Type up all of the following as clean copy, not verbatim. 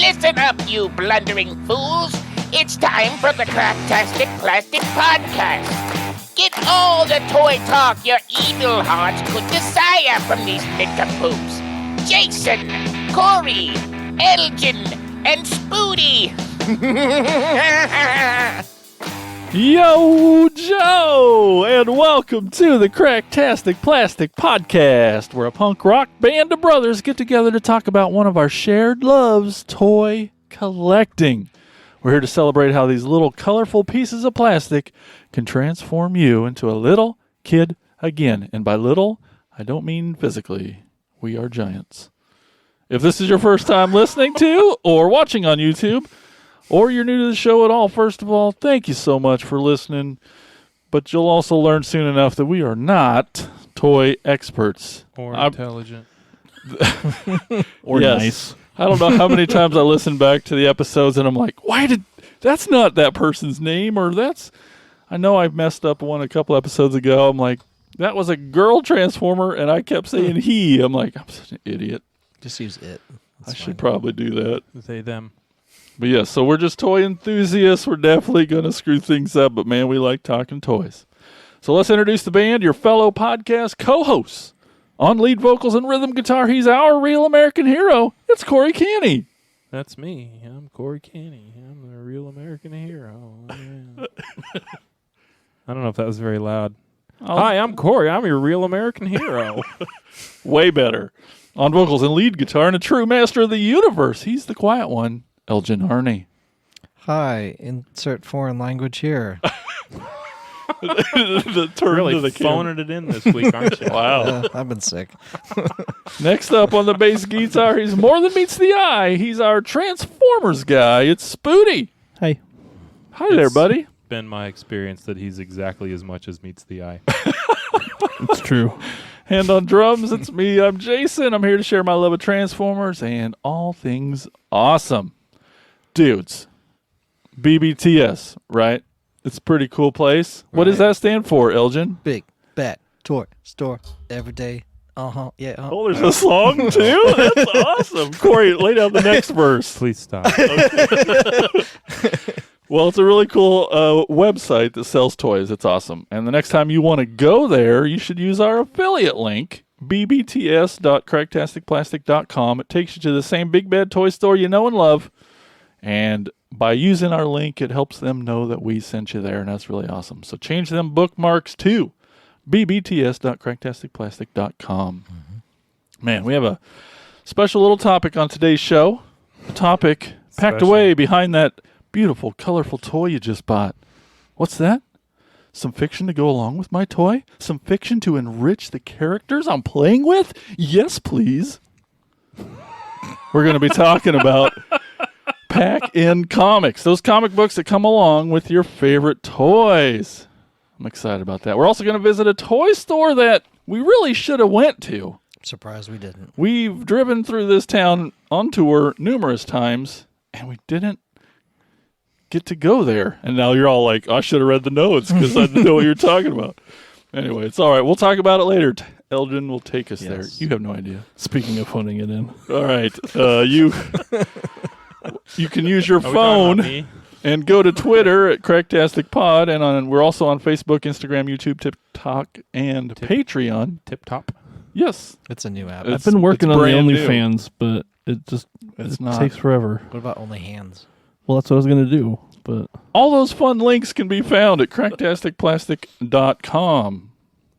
Listen up, you blundering fools. It's time for the Cracktastic Plastic Podcast. Get all the toy talk your evil hearts could desire from these nincompoops. Jason, Corey, Elgin, and Spooty. Yo, Joe, and welcome to the Cracktastic Plastic Podcast, where a punk rock band of brothers get together to talk about one of our shared loves, toy collecting. We're here to celebrate how these little colorful pieces of plastic can transform you into a little kid again. And by little, I don't mean physically. We are giants. If this is your first time listening to or watching on YouTube, or you're new to the show at all, first of all, thank you so much for listening. But you'll also learn soon enough that we are not toy experts. Or intelligent. Or nice. I don't know how many times I listen back to the episodes and I'm like, that's not that person's name, or I know I messed up one a couple episodes ago. I'm like, that was a girl transformer, and I kept saying he. I'm like, I'm such an idiot. Just use it. I should probably do that. They, them. But yeah, so we're just toy enthusiasts. We're definitely going to screw things up, but man, we like talking toys. So let's introduce the band, your fellow podcast co-hosts. On lead vocals and rhythm guitar, he's our real American hero. It's Corey Canny. That's me. I'm Corey Canny. I'm the real American hero. Yeah. I don't know if that was very loud. Hi, I'm Corey. I'm your real American hero. Way better. On vocals and lead guitar and a true master of the universe, he's the quiet one. Elgin Harney. Hi, insert foreign language here. The turn really to the phoning it in this week, aren't you? Wow. I've been sick. Next up on the bass guitar, he's more than meets the eye. He's our Transformers guy. It's Spooty. Hey. Hi there, buddy. Been my experience that he's exactly as much as meets the eye. It's true. And on drums, it's me. I'm Jason. I'm here to share my love of Transformers and all things awesome. Dudes, BBTS, right? It's a pretty cool place. What does that stand for, Elgin? Big, bad, toy, store, every day. Yeah. Oh, there's a song, too? That's awesome. Corey, lay down the next verse. Please stop. Well, it's a really cool website that sells toys. It's awesome. And the next time you want to go there, you should use our affiliate link, bbts.cracktasticplastic.com. It takes you to the same big bad toy store you know and love. And by using our link, it helps them know that we sent you there, and that's really awesome. So change them bookmarks to bbts.cracktasticplastic.com. Mm-hmm. Man, we have a special little topic on today's show. A topic packed away behind that beautiful, colorful toy you just bought. What's that? Some fiction to go along with my toy? Some fiction to enrich the characters I'm playing with? Yes, please. We're going to be talking about pack-in comics, those comic books that come along with your favorite toys. I'm excited about that. We're also going to visit a toy store that we really should have went to. Surprised we didn't. We've driven through this town on tour numerous times, and we didn't get to go there. And now you're all like, I should have read the notes because I didn't know what you're talking about. Anyway, it's all right. We'll talk about it later. Elgin will take us there. You have no idea. Speaking of phoning it in. All right. You can use your phone and go to Twitter at Cracktastic Pod, and we're also on Facebook, Instagram, YouTube, TikTok, and Patreon. Tip top. Yes. It's a new app. I've been working on the brand new. OnlyFans, but it takes forever. What about only hands? Well, that's what I was going to do, but All those fun links can be found at cracktasticplastic.com.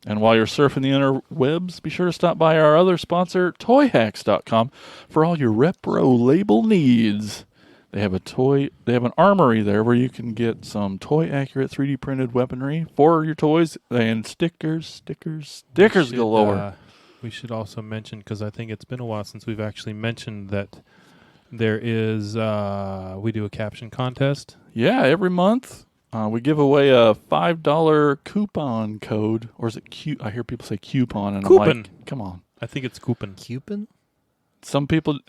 And while you're surfing the interwebs, be sure to stop by our other sponsor, toyhacks.com, for all your repro label needs. They have an armory there where you can get some toy-accurate 3D printed weaponry for your toys, and stickers galore. We should also mention, because I think it's been a while since we've actually mentioned that there is, we do a caption contest. Yeah, every month. We give away a $5 coupon code, or is it I hear people say coupon, and Coupon. I'm like, come on. I think it's coupon. Coupon? Some people,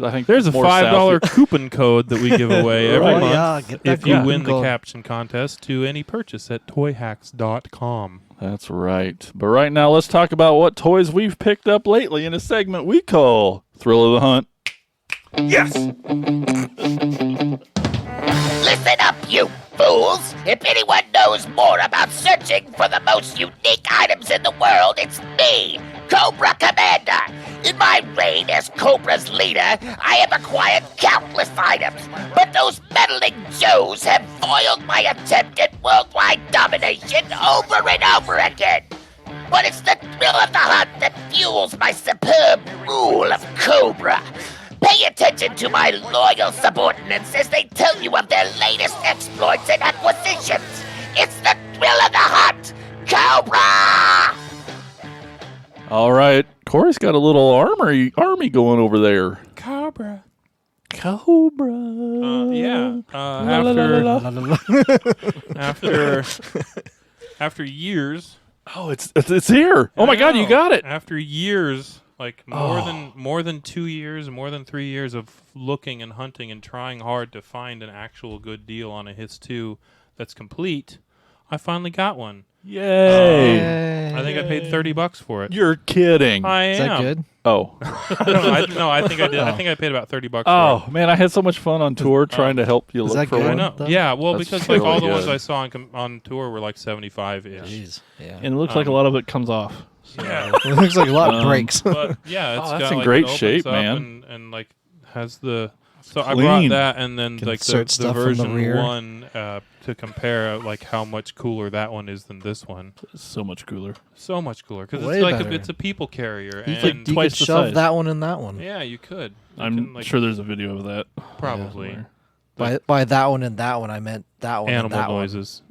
I think there's a more $5 south. coupon code that we give away every Right. month Yeah, get that if you coupon win the code. caption contest to any purchase at toyhacks.com. That's right. But right now, let's talk about what toys we've picked up lately in a segment we call Thrill of the Hunt. Yes! Listen up, you fools! If anyone knows more about searching for the most unique items in the world, it's me, Cobra Commander! In my reign as Cobra's leader, I have acquired countless items, but those meddling Joes have foiled my attempt at worldwide domination over and over again! But it's the thrill of the hunt that fuels my superb rule of Cobra! Pay attention to my loyal subordinates as they tell you of their latest exploits and acquisitions. It's the thrill of the hunt, Cobra! All right, Corey's got a little army going over there. Cobra. Cobra. Yeah. La, la, la, la, la. After years. Oh, it's here. Oh my God, you got it. After years, like more than 2 years, more than 3 years of looking and hunting and trying hard to find an actual good deal on a Hiss 2 that's complete, I finally got one. Yay! I think I paid $30 for it. You're kidding. I am. Is that good? Oh. No, I think I did. I think I paid about $30 for it. Oh man, I had so much fun on tour trying to help you Is look that for good? I one. know. though? Yeah, well, That's because like all really the ones good. I saw on tour were like 75-ish. Jeez. Yeah. And it looks like a lot of it comes off. Yeah. It looks like a lot of breaks. But yeah, it's Oh, that's got, in like, great it opens shape, up man. and like has the. So I Clean. brought that and then Can like insert the stuff from the version rear. 1 to compare like how much cooler that one is than this one. It's so much cooler. So much cooler because Way it's like better. it's a people carrier You and could, you could twice the shove size. that one in that one. yeah, you could. You I'm can, like, sure there's a video of that. probably somewhere. By that one and that one, I meant that one and animal that noises.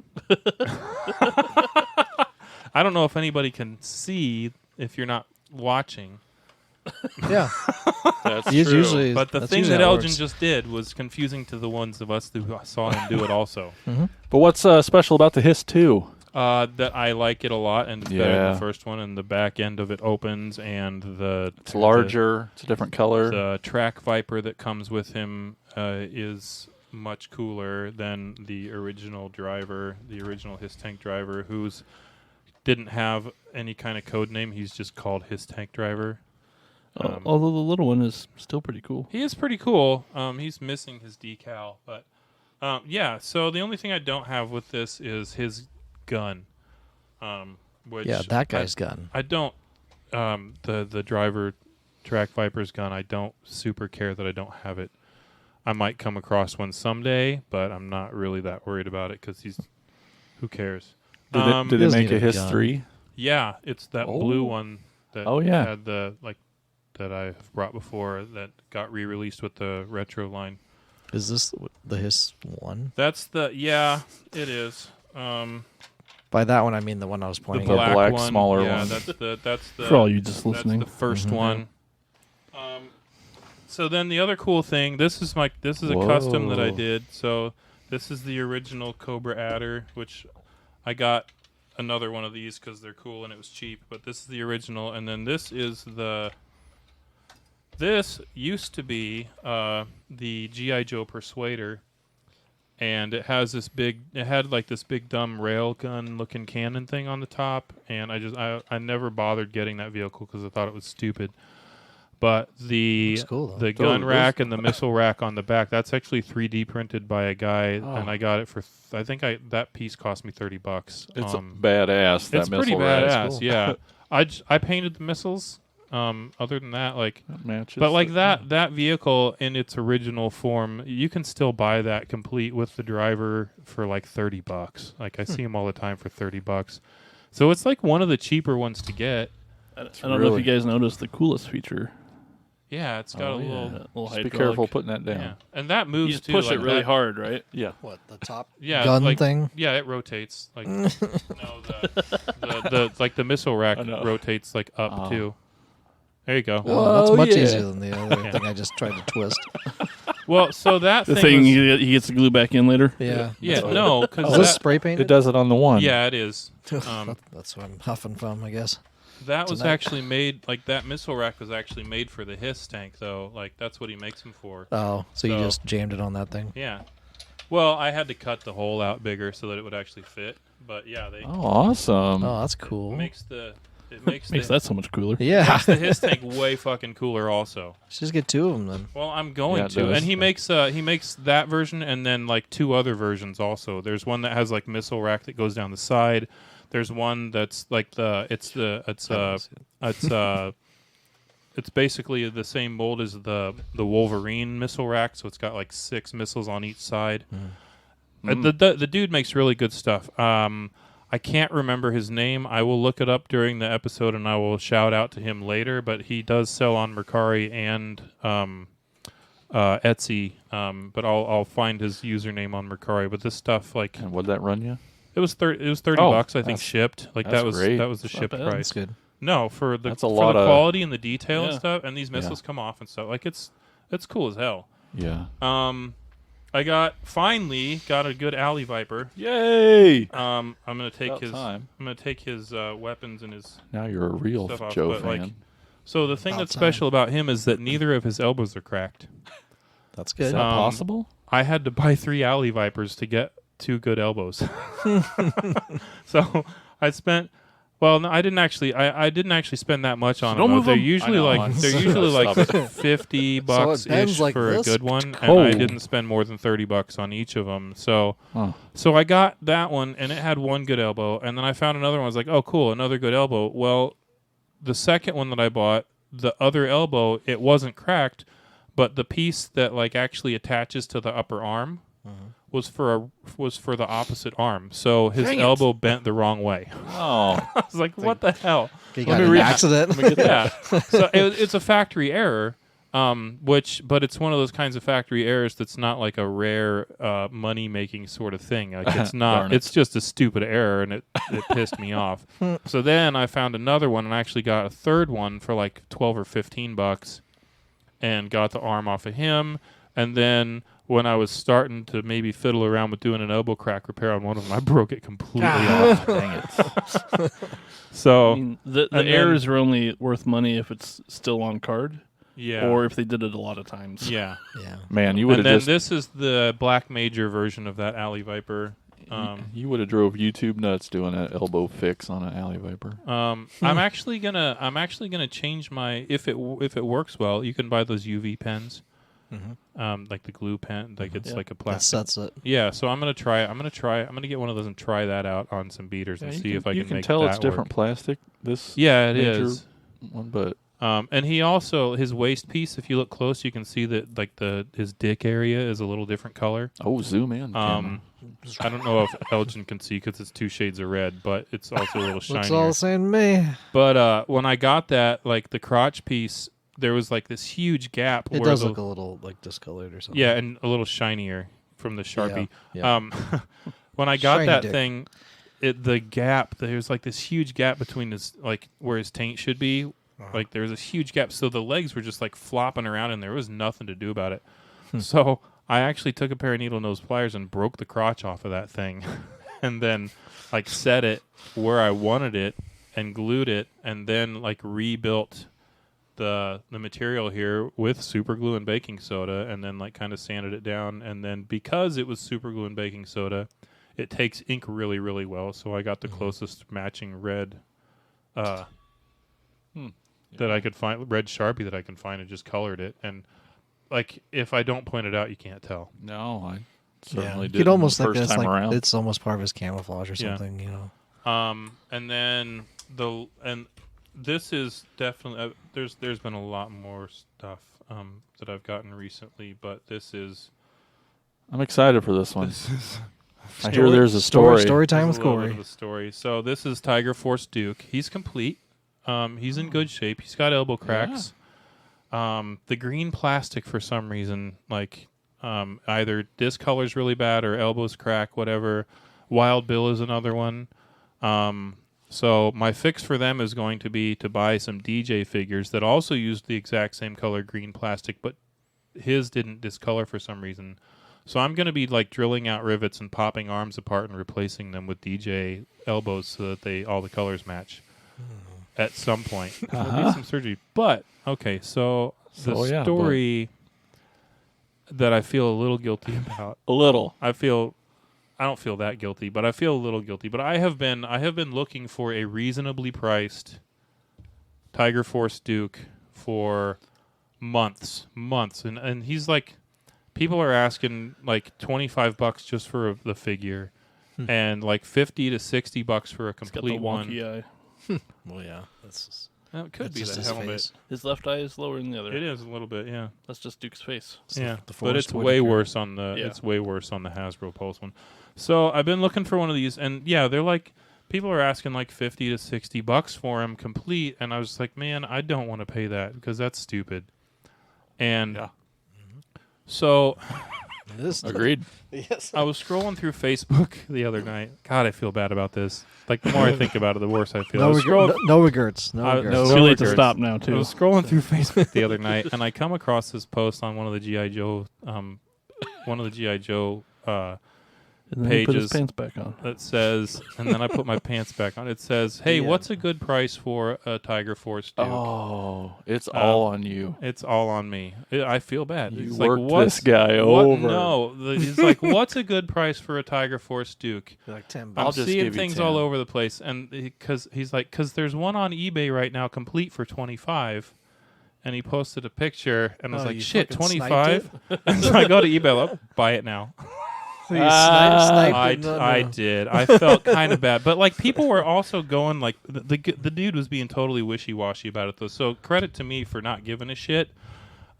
I don't know if anybody can see if you're not watching. one. Yeah. That's It's true. usually, But the that's thing usually that how it Elgin works. just did was confusing to the ones of us who saw him do it also. But what's special about the Hiss 2? That I like it a lot, and it's better than Yeah. the first one, and the back end of it opens, and It's larger. It's a different color. The track Viper that comes with him is much cooler than the original driver, the original Hiss Tank driver, who's didn't have any kind of code name. He's just called Hiss Tank driver. Although the little one is still pretty cool. He is pretty cool. He's missing his decal, but yeah. So the only thing I don't have with this is his gun. Which Yeah, that guy's gun. I don't. The driver track Viper's gun. I don't super care that I don't have it. I might come across one someday, but I'm not really that worried about it because he's. Who cares? Did it doesn't make need a a Hiss gun. 3? Yeah, it's that blue one that Oh, yeah. had the that I've brought before that got re-released with the retro line. Is this the Hiss one? That's the it is. By that one, I mean the one I was The pointing black, at. black, one. smaller yeah, one. that's the For all you just listening. That's the 1st Mhm. one. So then the other cool thing, this is a custom that I Whoa. did. So this is the original Cobra Adder, which I got another one of these because they're cool and it was cheap. But this is the original, and then this is the. This used to be the G.I. Joe Persuader, and it has this big. It had like this big dumb railgun looking cannon thing on the top, and I never bothered getting that vehicle because I thought it was stupid. But the Looks cool, though. the gun those- rack and the missile rack on the back, that's actually 3D printed by a guy, Oh. and I got it for I think that piece cost me $30. It's badass. That it's pretty missile rack. badass. cool. Yeah, I painted the missiles. Other than that, like. That matches. But like that vehicle in its original form, you can still buy that complete with the driver for like $30. Like I see them all the time for $30. So it's like one of the cheaper ones to get. I don't know if you guys noticed the coolest feature. Yeah, it's got a little. Little Just be hydraulic. careful putting that down. Yeah, and that moves You just too. push like it really that- hard, right? Yeah. What, the top Yeah, gun like, thing? Yeah, it rotates. Like no, the like the missile rack I know. rotates like up Oh. too. There you go. Oh, that's Whoa, much yeah. easier than the other Yeah. thing I just tried to twist. Well, so that The thing. thing was- he gets the glue back in later. Yeah. yeah, That's no, what- because Is this spray painted? It does it on the one. yeah, it is. That's what I'm huffing from, I guess. That was Tonight. actually made, like, that missile rack was actually made for the Hiss tank, though. Like, that's what he makes them for. Oh, so you So- just jammed it on that thing? Yeah. Well, I had to cut the hole out bigger so that it would actually fit. But, yeah, they Oh, awesome. Oh, that's cool. makes the It makes Makes that so much cooler. Yeah. makes the his tank way fucking cooler. Also, Let's just get 2 of them then. well, I'm going Yeah, it to, does. and he makes that version, and then like 2 other versions also. There's one that has like missile rack that goes down the side. There's one that's like it's basically the same mold as the Wolverine missile rack, so it's got like 6 missiles on each side. The dude makes really good stuff. I can't remember his name. I will look it up during the episode, and I will shout out to him later. But he does sell on Mercari and Etsy. But I'll find his username on Mercari. But this stuff, like, And what'd that run you? it was $30 Oh, bucks, I think, that's- shipped. Like that's that was great. that was the Not shipped bad. price. That's good. No, for the That's a lot of- quality and the detail and Yeah. stuff, and these missiles come off and stuff. Like it's cool as hell. Yeah. I finally got a good alley viper. Yay! I'm gonna take About his time. weapons and his Now you're a real stuff off. Joe But, fan. like, so the thing About that's time. special about him is that neither of his elbows are cracked. That's Is good. that possible? I had to buy 3 alley vipers to get 2 good elbows. So I spent. Well, no, I didn't actually. I didn't actually spend that much on don't them. move They're them. usually I know, like I'm they're so usually like stop it. $50 bends ish like for a this? good one, and Oh. I didn't spend more than $30 on each of them. So Huh. I got that one, and it had 1 good elbow, and then I found another one. I was like, oh, cool, another good elbow. Well, the second one that I bought, the other elbow, it wasn't cracked, but the piece that like actually attaches to the upper arm was for the opposite arm. So his elbow bent the wrong way. Oh. I was like, what the hell? You Let got me an read- accident. Yeah. So it's a factory error, but it's one of those kinds of factory errors that's not like a rare money making sort of thing. Like it's not. Darn it. It's just a stupid error, and it pissed me off. So then I found another one, and I actually got a third one for like $12 or $15, and got the arm off of him. And then when I was starting to maybe fiddle around with doing an elbow crack repair on one of them, I broke it completely off. Dang it. So I mean, the And then- errors are only worth money if it's still on card, yeah, or if they did it a lot of times. yeah. Yeah. Man, you would And have then just this is the Black Major version of that Alley Viper. you would have drove YouTube nuts doing an elbow fix on an alley viper. I'm actually gonna change my if it works well. You can buy those UV pens, like the glue pen, like it's Yeah. like a That plastic. sets it. Yeah, so I'm gonna try. I'm gonna get one of those and try that out on some beaters and see if I you can can make tell that it's different work. plastic. This Yeah, it major is. one, but And he also his waist piece. If you look close, you can see that like his dick area is a little different color. zoom in. camera. I don't know if Elgin can see because it's 2 shades of red, but it's also a little Looks shinier. all the same to me. But when I got that, like the crotch piece, there was like this huge gap. It where does the, look a little like discolored or something. yeah, and a little shinier from the Sharpie. Yeah. When I got Shiny that dick. thing, the gap, there's like this huge gap between his like where his taint should be. Like there was this huge gap, so the legs were just like flopping around, and there was nothing to do about it. So I actually took a pair of needle nose pliers and broke the crotch off of that thing, and then like set it where I wanted it and glued it, and then like rebuilt the material here with super glue and baking soda, and then like kind of sanded it down, and then because it was super glue and baking soda, it takes ink really really well. So I got the closest matching red. That I could find, red Sharpie that I can find, and just colored it. And like, if I don't point it out, you can't tell. no, I Yeah. certainly You did. could almost think first that's time like around. it's almost part of his camouflage or Yeah. something, you know. And then this is definitely there's been a lot more stuff that I've gotten recently, but this is I'm excited for this one. this is I hear there's a story. Story time there's with a little bit Corey. of a story. So this is Tiger Force Duke. He's complete. He's in good shape. He's got elbow cracks. The green plastic for some reason, like either discolors really bad or elbows crack, whatever. Wild Bill is another one. So my fix for them is going to be to buy some DJ figures that also use the exact same color green plastic, but his didn't discolor for some reason. So I'm going to be like drilling out rivets and popping arms apart and replacing them with DJ elbows so that all the colors match. At some point, there'll be some surgery. But okay, so the yeah, story that I feel a little guilty about. A little. I don't feel that guilty, but I feel a little guilty. But I have been looking for a reasonably priced Tiger Force Duke for months, and he's like, people are asking like $25 just for the figure, and like $50 to $60 for a He's got the complete one. wonky eye. Well, yeah. That's just, It could be just the his helmet. face. His left eye is lower than the other. It is a little bit, yeah. That's just Duke's face. It's Yeah, the but Forrest it's way Whitaker. worse on the Yeah. it's way worse on the Hasbro Pulse one. So I've been looking for one of these, and yeah, they're like, people are asking like $50 to $60 for him complete, and I was like, man, I don't want to pay that because that's stupid. And so It is. Agreed. Yes. I was scrolling through Facebook the other night. God, I feel bad about this. Like the more I think about it, the worse I feel. I No, was scrolling- no regrets. No I- regrets. no- It's too late to regrets. stop now, I too. was scrolling through Facebook the other night, and I come across this post on one of the GI Joe, And then he put his pages pants back on. that says, and then I put my pants back on. It says, "Hey, Yeah. what's a good price for a Tiger Force Duke?" Oh, it's all on you. It's all on me. I feel bad. You It's worked like, what's, this guy what- over. No, he's like, "What's a good price for a Tiger Force Duke?" Like $10. I'm I'll just seeing give you things 10. all over the place, and because he's like, because there's one on eBay right now, complete for $25, and he posted a picture, and I was Oh, like, you shit, fucking sniped 25. And so I go to eBay, like, buy it now. You sniped I, it. No, I no. did. I felt kind of bad, but like people were also going like the dude was being totally wishy washy about it though. So credit to me for not giving a shit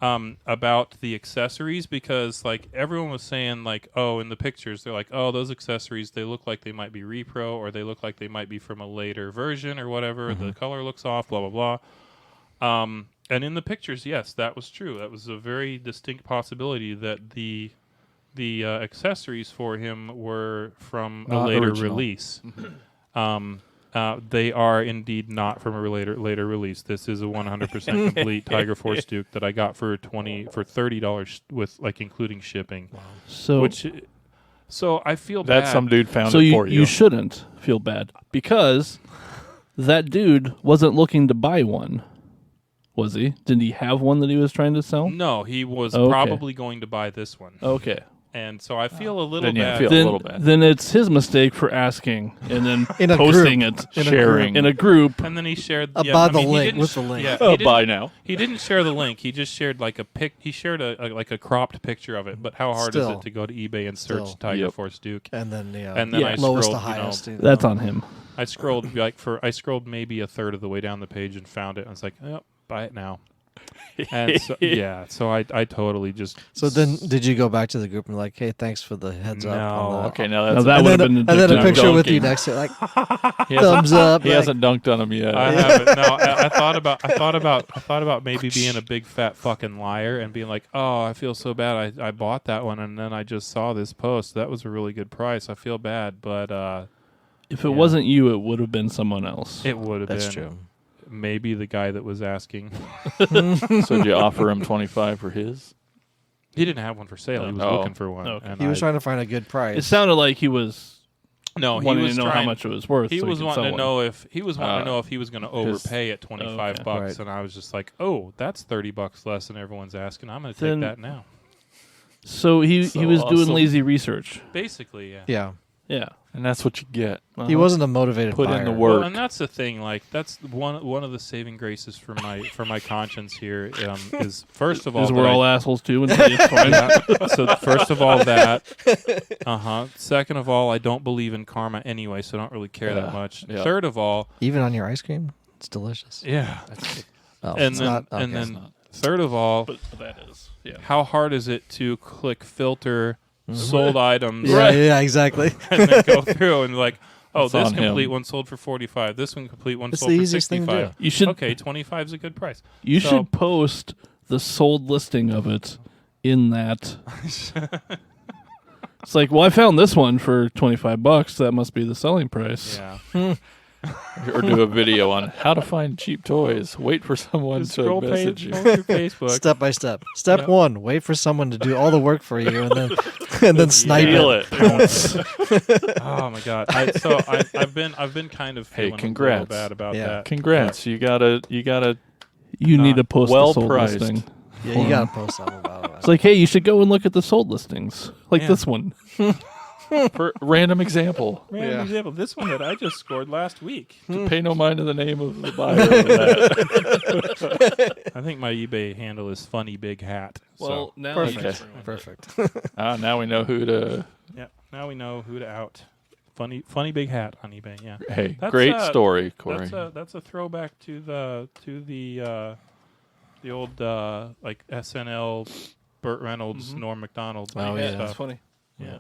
about the accessories, because like everyone was saying like, oh, in the pictures they're like, oh, those accessories, they look like they might be repro, or they look like they might be from a later version or whatever. The color looks off, blah blah blah. And in the pictures, yes, that was true. That was a very distinct possibility that the accessories for him were from a Not later original. release. They are indeed not from a later release. This is a 100% complete Tiger Force Duke that I got for $30 with like including shipping. So, So I feel That bad. some dude found so it for you. you shouldn't feel bad because that dude wasn't looking to buy one, was he? Didn't he have one that he was trying to sell? No, he was Okay. probably going to buy this one, Okay. and so I feel a little Then, yeah, bad. feel- A little bad. Then it's his mistake for asking and then In a posting group. it Sharing. in a group. And then he shared Buy I the mean, he link, didn't with the link. Yeah, Oh, he didn't- bye now. He didn't share the link. He just shared like a pic. He shared a cropped picture of it. But how hard is Still. it to go to eBay and search Still. Tiger Yep. Force Duke? And then, And then Yeah. I lowest scrolled, to highest. That's on him. I scrolled I scrolled maybe a third of the way down the page and found it. And I was like, yep, buy it now. And so, so I totally just So then, did you go back to the group and like, hey, thanks for the heads up? No. On the, Okay, now Now that's that and would then, have been and then a addictive. picture with you Dunking. next to it, like he hasn't, thumbs up. he like, hasn't dunked on him yet. I haven't. No, I thought about maybe being a big fat fucking liar and being like, oh, I feel so bad. I bought that one and then I just saw this post. That was a really good price. I feel bad, but If it Yeah. wasn't you, it would have been someone else. it would have been That's true. maybe the guy that was asking. So did you offer him 25 for his? He didn't have one for sale. He was Oh. looking for one. Okay. And He was I- trying to find a good price. It sounded like he was No, he wanting was to know trying, how much it was worth. He so was could wanting sell to one. know if he was wanting to know if he was going to his- overpay at $25 Okay. bucks, Right. and I was just like, "Oh, that's $30 less than everyone's asking. I'm going to take Then- that now." So he So was doing awesome. lazy research. Basically, yeah. yeah. Yeah. And that's what you get. Uh-huh. He wasn't a motivated Put buyer. in the work. Well, and that's the thing. Like, that's one of the saving graces for my conscience here is first of all, Because we're that all I- assholes too. And it's fine. Yeah. So first of all, that. Second of all, I don't believe in karma anyway, so I don't really care Yeah. that much. Yeah. Third of all, Even on your ice cream, it's delicious. yeah. Oh, And it's then not. and Okay. then third of all, But that is. Yeah. how hard is it to click filter sold items yeah, yeah, exactly. and then go through and like, oh, It's this on him. complete one sold for 45. This one complete one It's sold the for easiest thing to 65. do. You should Okay, 25 is a good price. you So- should post the sold listing of it in that. It's like, well, I found this one for $25. That must be the selling price. Yeah. Or do a video on how to find cheap toys. Wait for someone Just to scroll message you. through Facebook. Step by step. Step Yep. 1: wait for someone to do all the work for you, and then snipe Feel it. it. Oh my god! I've been kind of Hey, feeling a congrats. little bad about Yeah. that. Congrats. You gotta You need to post well the sold priced. listing. Yeah, you gotta post something about it. It's like, hey, you should go and look at the sold listings, like Yeah. this one. For random example. Random example. This one that I just scored last week. Pay no mind to the name of the buyer of that. I think my eBay handle is Funny Big Hat. Well, now Perfect. Now we know who to. Yeah. Now we know who to out. Funny Big Hat on eBay. Yeah. Hey, That's, great story, Corey. That's a throwback to the old like SNL Burt Reynolds, Norm Macdonald. Oh, yeah. That's stuff. funny. Yeah.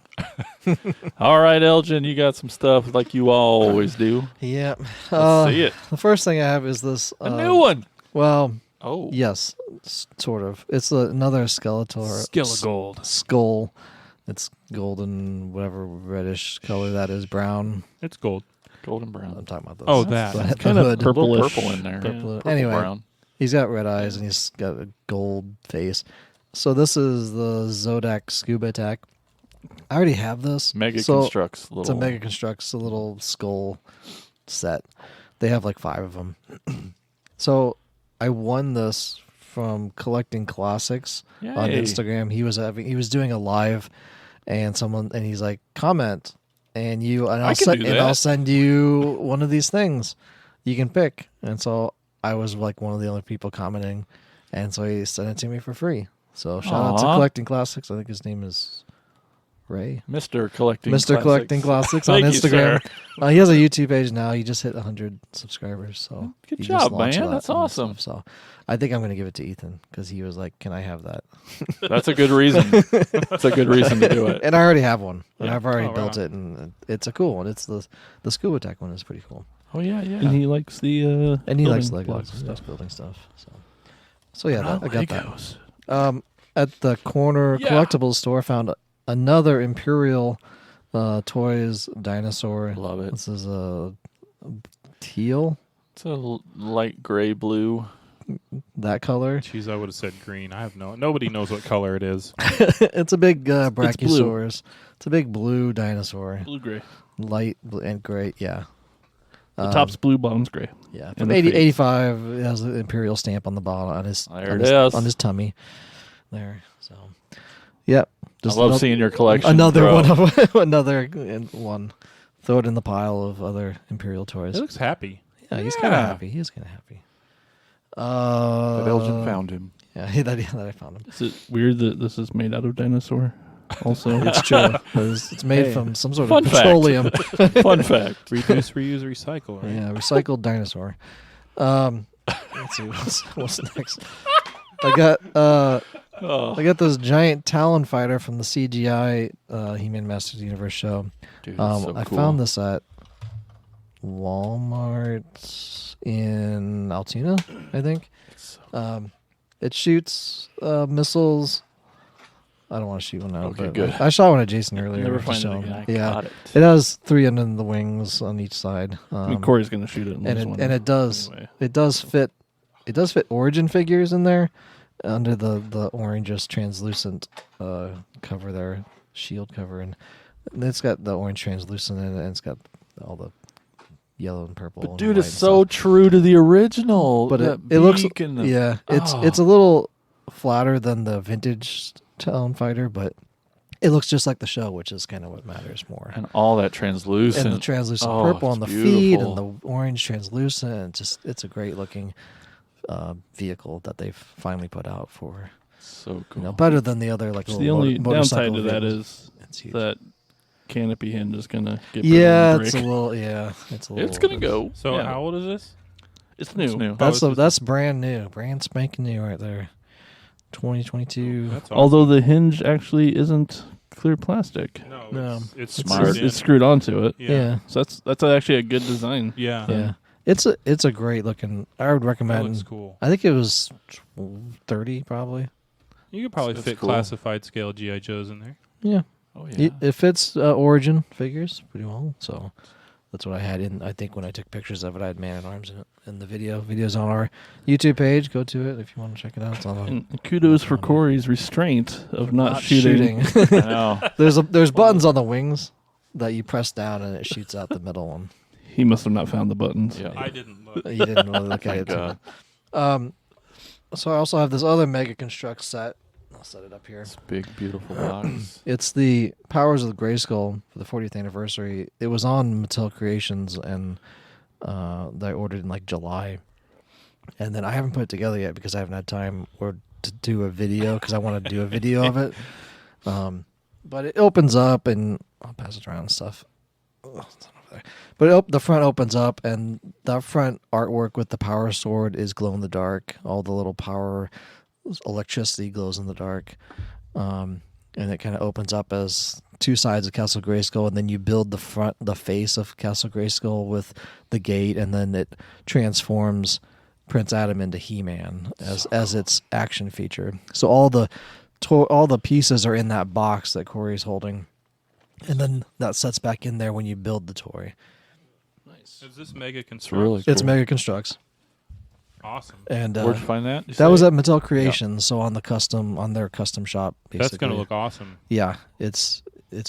All right, Elgin, you got some stuff like you always do. Yeah. Let's see it. The first thing I have is this. A new one. Well, Oh. yes, sort of. It's another Skeletor. Skelegold. Skull. It's golden, whatever reddish color that is, brown. It's gold. Golden brown. I'm talking about this. Oh, that. The, It's the kind of hood. A little purplish. purple in there. Purple. Purple Anyway, brown. he's got red eyes and he's got a gold face. So this is the Zodak Scuba Attack. I already have this. Mega so Constructs. Little. It's a Mega Constructs, a little skull set. They have like 5 of them. So I won this from collecting classics on Yay. Instagram. He was doing a live, and he's like, comment, and I can do that. I'll send you one of these things you can pick. And so I was like one of the only people commenting, and so he sent it to me for free. So shout out to Aw. Collecting Classics. I think his name is Ray. Mr. Collecting Mr. Collecting Classics on Thank you, Instagram. sir. He has a YouTube page now. He just hit 100 subscribers. So Good he job, just launched man. that That's and awesome. stuff. So I think I'm going to give it to Ethan because he was like, "Can I have that?" That's a good reason. That's a good reason to do it. And I already have one. And Yeah. I've already Oh, built wow. it, and it's a cool one. It's the Scuba Tech one is pretty cool. Oh, yeah, yeah. And he likes the And he likes building Legos blocks and stuff. stuff, building stuff. So yeah, I got that. Legos. At the corner Yeah. collectibles store, found another Imperial Toys dinosaur. Love it. This is a teal, It's a light gray blue. that color. Jeez, I would have said green. Nobody knows what color it is. It's a big Brachiosaurus. It's a big blue dinosaur, Blue gray. light and gray. Yeah, The top's blue, bottom's gray. yeah. and From the 80, face. 85, it has an Imperial stamp on the bottom on his There on it his, is. on his tummy. There. So, yep. I love seeing your collection. Another grow. one of another one. Throw it in the pile of other Imperial toys. It looks happy. Yeah, he's kind of Yeah. happy. He's kind of happy. But Elgin found him. Yeah, that I found him. Is it weird that this is made out of dinosaur? Also, It's true. It's made from some sort Fun of fact. petroleum. Fun fact. Reduce, reuse, recycle. Right? Yeah, recycled dinosaur. Let's see what's next. I got this giant Talon fighter from the CGI He-Man Masters of the Universe show. Dude, that's so I cool. found this at Walmart in Altoona, I think. It shoots missiles. I don't want to shoot one now. Okay, but good. I shot one at Jason earlier. Never to find it show him. again. Yeah, Got it. it has 3 under the wings on each side. I mean, Corey's going to shoot it. In and this it one and it does anyway. it does fit Origin figures in there under the orange translucent cover there, shield cover, and it's got the orange translucent in it, and it's got all the yellow and purple. But and dude, white it's and so stuff. true to the original. But That it looks beak and the- yeah, Oh. it's a little flatter than the vintage Talon fighter, but it looks just like the show, which is kind of what matters more. and all that translucent. And the translucent Oh, purple on it's the feet beautiful. and the orange translucent. It's a great looking vehicle that they've finally put out for, So cool. better than the other like So little the only motorcycle downside to that vehicles. is It's huge. that canopy hinge is going to get Yeah, break. it's a little. Yeah, it's a little. It's gonna go. So Yeah. how old is this? It's new. It's new. That's brand new, brand spanking new right there. 2022. That's awesome. Although the hinge actually isn't clear plastic. No, it's Smart. screwed in. It's screwed onto it. Yeah. So that's actually a good design. Yeah. Yeah. It's a great looking. I would That recommend. looks cool. I think it was 30 probably. You could probably That's fit cool. classified scale GI Joes in there. Yeah. Oh yeah. It fits Origin figures pretty well. So that's what I had in. I think when I took pictures of it, I had Man at Arms in it. In the video's on our YouTube page. Go to it if you want to check it out. It's on. And kudos for Corey's restraint of not shooting. I know. There's buttons on the wings that you press down and it shoots out the middle one. He must have not found the buttons. Yeah. I didn't look. You didn't really look at it. Thank So I also have this other Mega Construct set. set it up here. It's a big, beautiful box. It's the Powers of the Grayskull for the 40th anniversary. It was on Mattel Creations, and I ordered in like July. And then I haven't put it together yet because I haven't had time or to do a video because I want to do a video of it. But it opens up, and I'll pass it around and stuff. Ugh, it's not over there. But the front opens up, and the front artwork with the power sword is glow in the dark. All the little power electricity glows in the dark. And it kind of opens up as two sides of Castle Grayskull, and then you build the face of Castle Grayskull with the gate, and then it transforms Prince Adam into He-Man as its action feature. So all the pieces are in that box that Corey's holding, and then that sets back in there when you build the toy. Nice. Is this Mega Construct? really It's cool. Mega Constructs, Awesome. and Where'd you find that? you that was say? at Mattel Creations. So on their custom shop. Basically. That's going to look awesome. Yeah, it's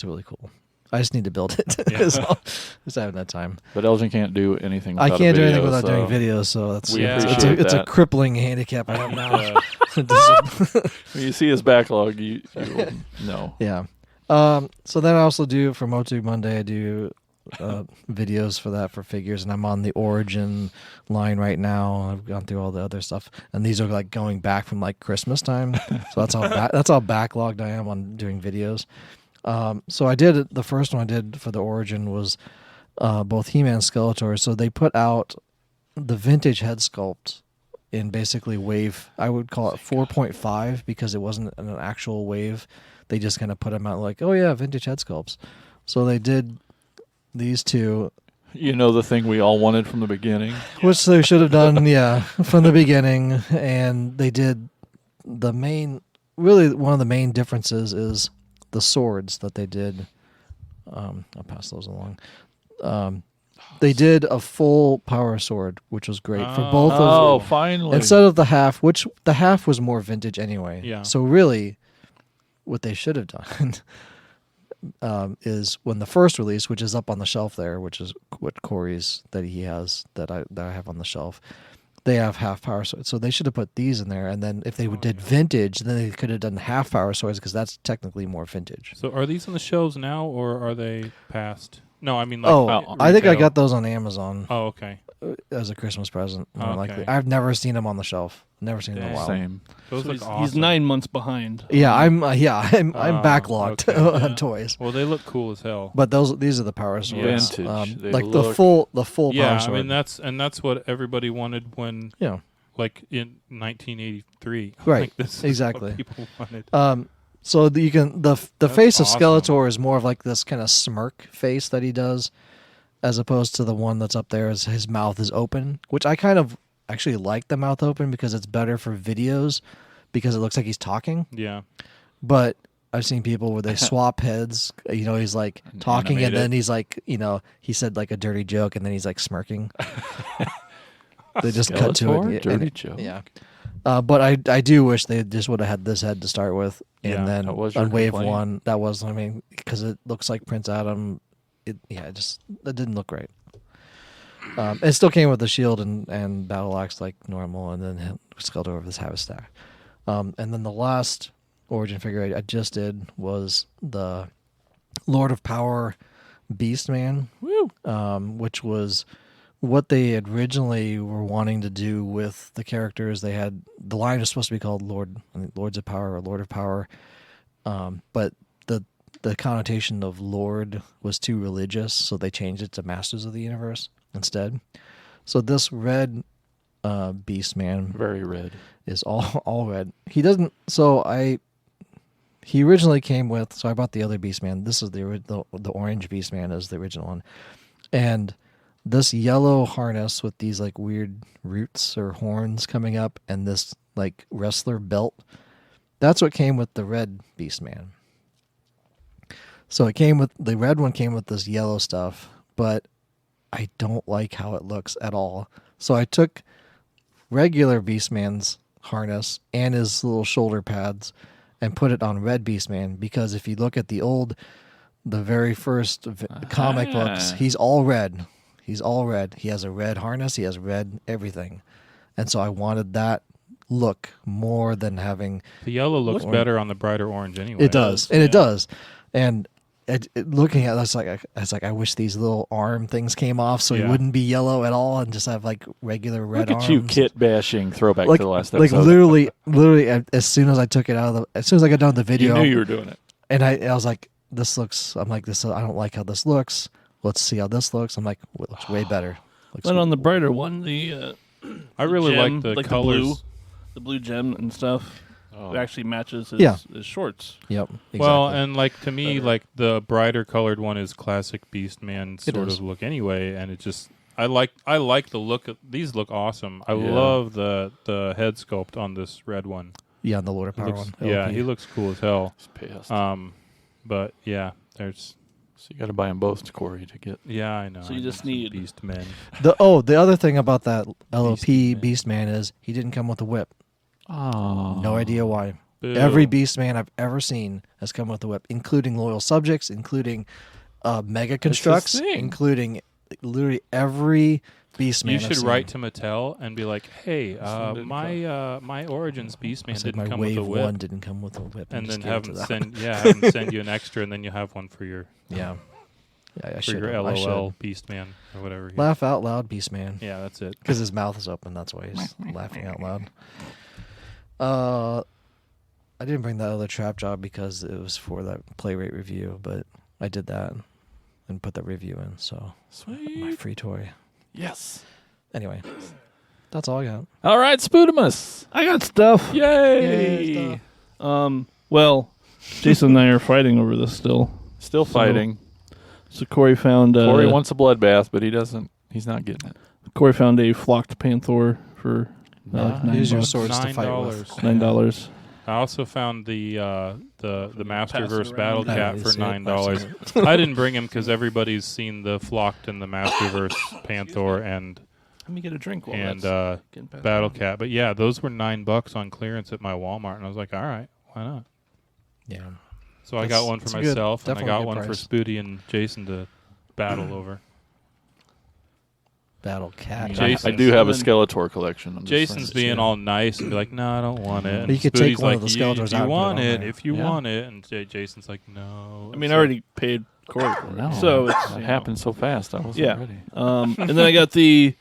really cool. I just need to build it. Yeah. That's all. Just haven't had time. But Elgin can't do anything. I Without can't a do video, anything without so doing videos, so that's we Yeah. appreciate it's a that. crippling handicap I have now. When you see his backlog, you will know. Yeah. So then I also do for Motu Monday. I do videos for that for figures, and I'm on the Origin line right now. I've gone through all the other stuff, and these are like going back from like Christmas time. So that's how backlogged I am on doing videos. So I did the first one I did for the Origin was both He-Man and Skeletor. So they put out the vintage head sculpt in basically wave. I would call it 4.5 because it wasn't an actual wave. They just kind of put them out like, oh yeah, vintage head sculpts. So they did these two, You know the thing we all wanted from the beginning. which they should have done, yeah, from the beginning. And they did really one of the main differences is the swords that they did. I'll pass those along. They did a full power sword, which was great for both Oh, of them. finally. Instead of the half, which the half was more vintage anyway. Yeah. So really, what they should have done is when the first release, which is up on the shelf there, which is what Corey's that he has that I have on the shelf, they have half power swords. So they should have put these in there, and then if they did vintage, then they could have done half power swords because that's technically more vintage. So are these on the shelves now, or are they past? No, I mean like. I think I retail. got those on Amazon Oh, okay. as a Christmas present. More Okay. likely, I've never seen them on the shelf. Never seen them in a Dang. while. Same. Those So look he's awesome. 9 months behind. Yeah, I'm Oh, backlogged okay. on toys. Well, they look cool as hell. But these are the power swords. Vintage. They Like look- the full Yeah, power I sword. mean that's what everybody wanted when, yeah. like in 1983. Right, Like, this is exactly. what people wanted. So you can the That's face of awesome. Skeletor is more of like this kind of smirk face that he does, as opposed to the one that's up there as his mouth is open, which I kind of actually like the mouth open because it's better for videos because it looks like he's talking. Yeah. But I've seen people where they swap heads. You know, he's like talking and animate then he's like, he said like a dirty joke and then he's like smirking. They just cut to Skeletor? it. Dirty joke. Yeah. But I do wish they just would have had this head to start with, and Yeah, then that was your on wave complaint. one, that was because it looks like Prince Adam. It didn't look right. It still came with the shield and battle axe like normal, and then Skeletor with his haversack. And then the last origin figure I just did was the Lord of Power Beast Man, which was what they originally were wanting to do with the characters. They had the line was supposed to be called Lords of Power or Lord of Power, but the connotation of Lord was too religious, so they changed it to Masters of the Universe instead. So this red Beast Man Very red. is all red. He doesn't. He originally came with. So I bought the other Beast Man. This is the orange Beast Man is the original one, and this yellow harness with these like weird roots or horns coming up, and this like wrestler belt. That's what came with the red Beast Man. So the red one came with this yellow stuff, but I don't like how it looks at all. So I took regular Beastman's harness and his little shoulder pads and put it on red Beastman, because if you look at the very first comic books, he's all red. He's all red. He has a red harness. He has red everything. And so I wanted that look more than having. The yellow looks better on the brighter orange anyway. It does, and it does. And looking at it, it's like I wish these little arm things came off so he wouldn't be yellow at all and just have like regular red Look arms. at you, kit bashing. Throwback Like, to the last like episode. literally, as soon as I took it out of as soon as I got done with the video, You knew you were doing it. and I was like, this looks. I'm like this. I don't like how this looks. Let's see how this looks. I'm like, well, it looks way better. Looks But on the brighter one, the I really gem, like the the colors. blue gem and stuff, Oh. it actually matches his, Yeah. his shorts. Yep. Exactly. Well, and like to me, like the brighter colored one is classic Beastman sort is. of look anyway, and it just I like the look of these. Look awesome. I Yeah. love the head sculpt on this red one. yeah, on the Lord of He Power looks, one. yeah, LP. he looks cool as hell. Just pissed. But yeah, there's So you got to buy them both, Corey, to get. I know. So you I just some need- Beastmen. The other thing about that LOP Beastman is he didn't come with a whip. Oh. No idea why. Boo. Every Beastman I've ever seen has come with a whip, including Loyal Subjects, including Mega Constructs, thing. including literally every Beastman. You I've should seen. write to Mattel and be like, "Hey, didn't my Origins Beastman It's like didn't my come Wave with a whip," 1 didn't come with a whip, and just then give it have to them that. have them send you an extra, and then you have one for your Yeah, I for should. your I should. LOL Beastman or whatever. Laugh out loud, Beastman. Yeah, that's it. Because his mouth is open. That's why he's laughing out loud. I didn't bring that other trap job because it was for that play rate review, but I did that and put that review in. So my Sweet. free toy. Yes. Anyway, that's all I got. All right, Spudamus. I got stuff. Yay. Well, Jason and I are fighting over this still. Still fighting. So Corey found Corey wants a bloodbath, but he doesn't. He's not getting it. Corey found a flocked Panther for Nice. Use your $9. swords to fight with. $9. I also found the Masterverse around. Battle I Cat didn't for see it. I've $9. seen it. I didn't bring him because everybody's seen the Flocked and the Masterverse Panther and Let me get a drink while and that's getting passed Battle around. Cat. But yeah, those were $9 on clearance at my Walmart, and I was like, all right, why not? Yeah. So I That's- got one for that's a good- myself, and I definitely a got good one price. for Spooty and Jason to battle over. Battle Cat. Jason- I do have a And then- Skeletor collection. I'm just Jason's saying. being all nice and be like, "No, I don't want it." And You could Spooty's take one like, of the "You- Skeletors if out you and put it want on it, there." if you Yeah. want it, and Jason's like, "No." I mean, I So- already paid Corey for it. No, So it's it you know. happened so fast. I wasn't Yeah. ready. And then I got the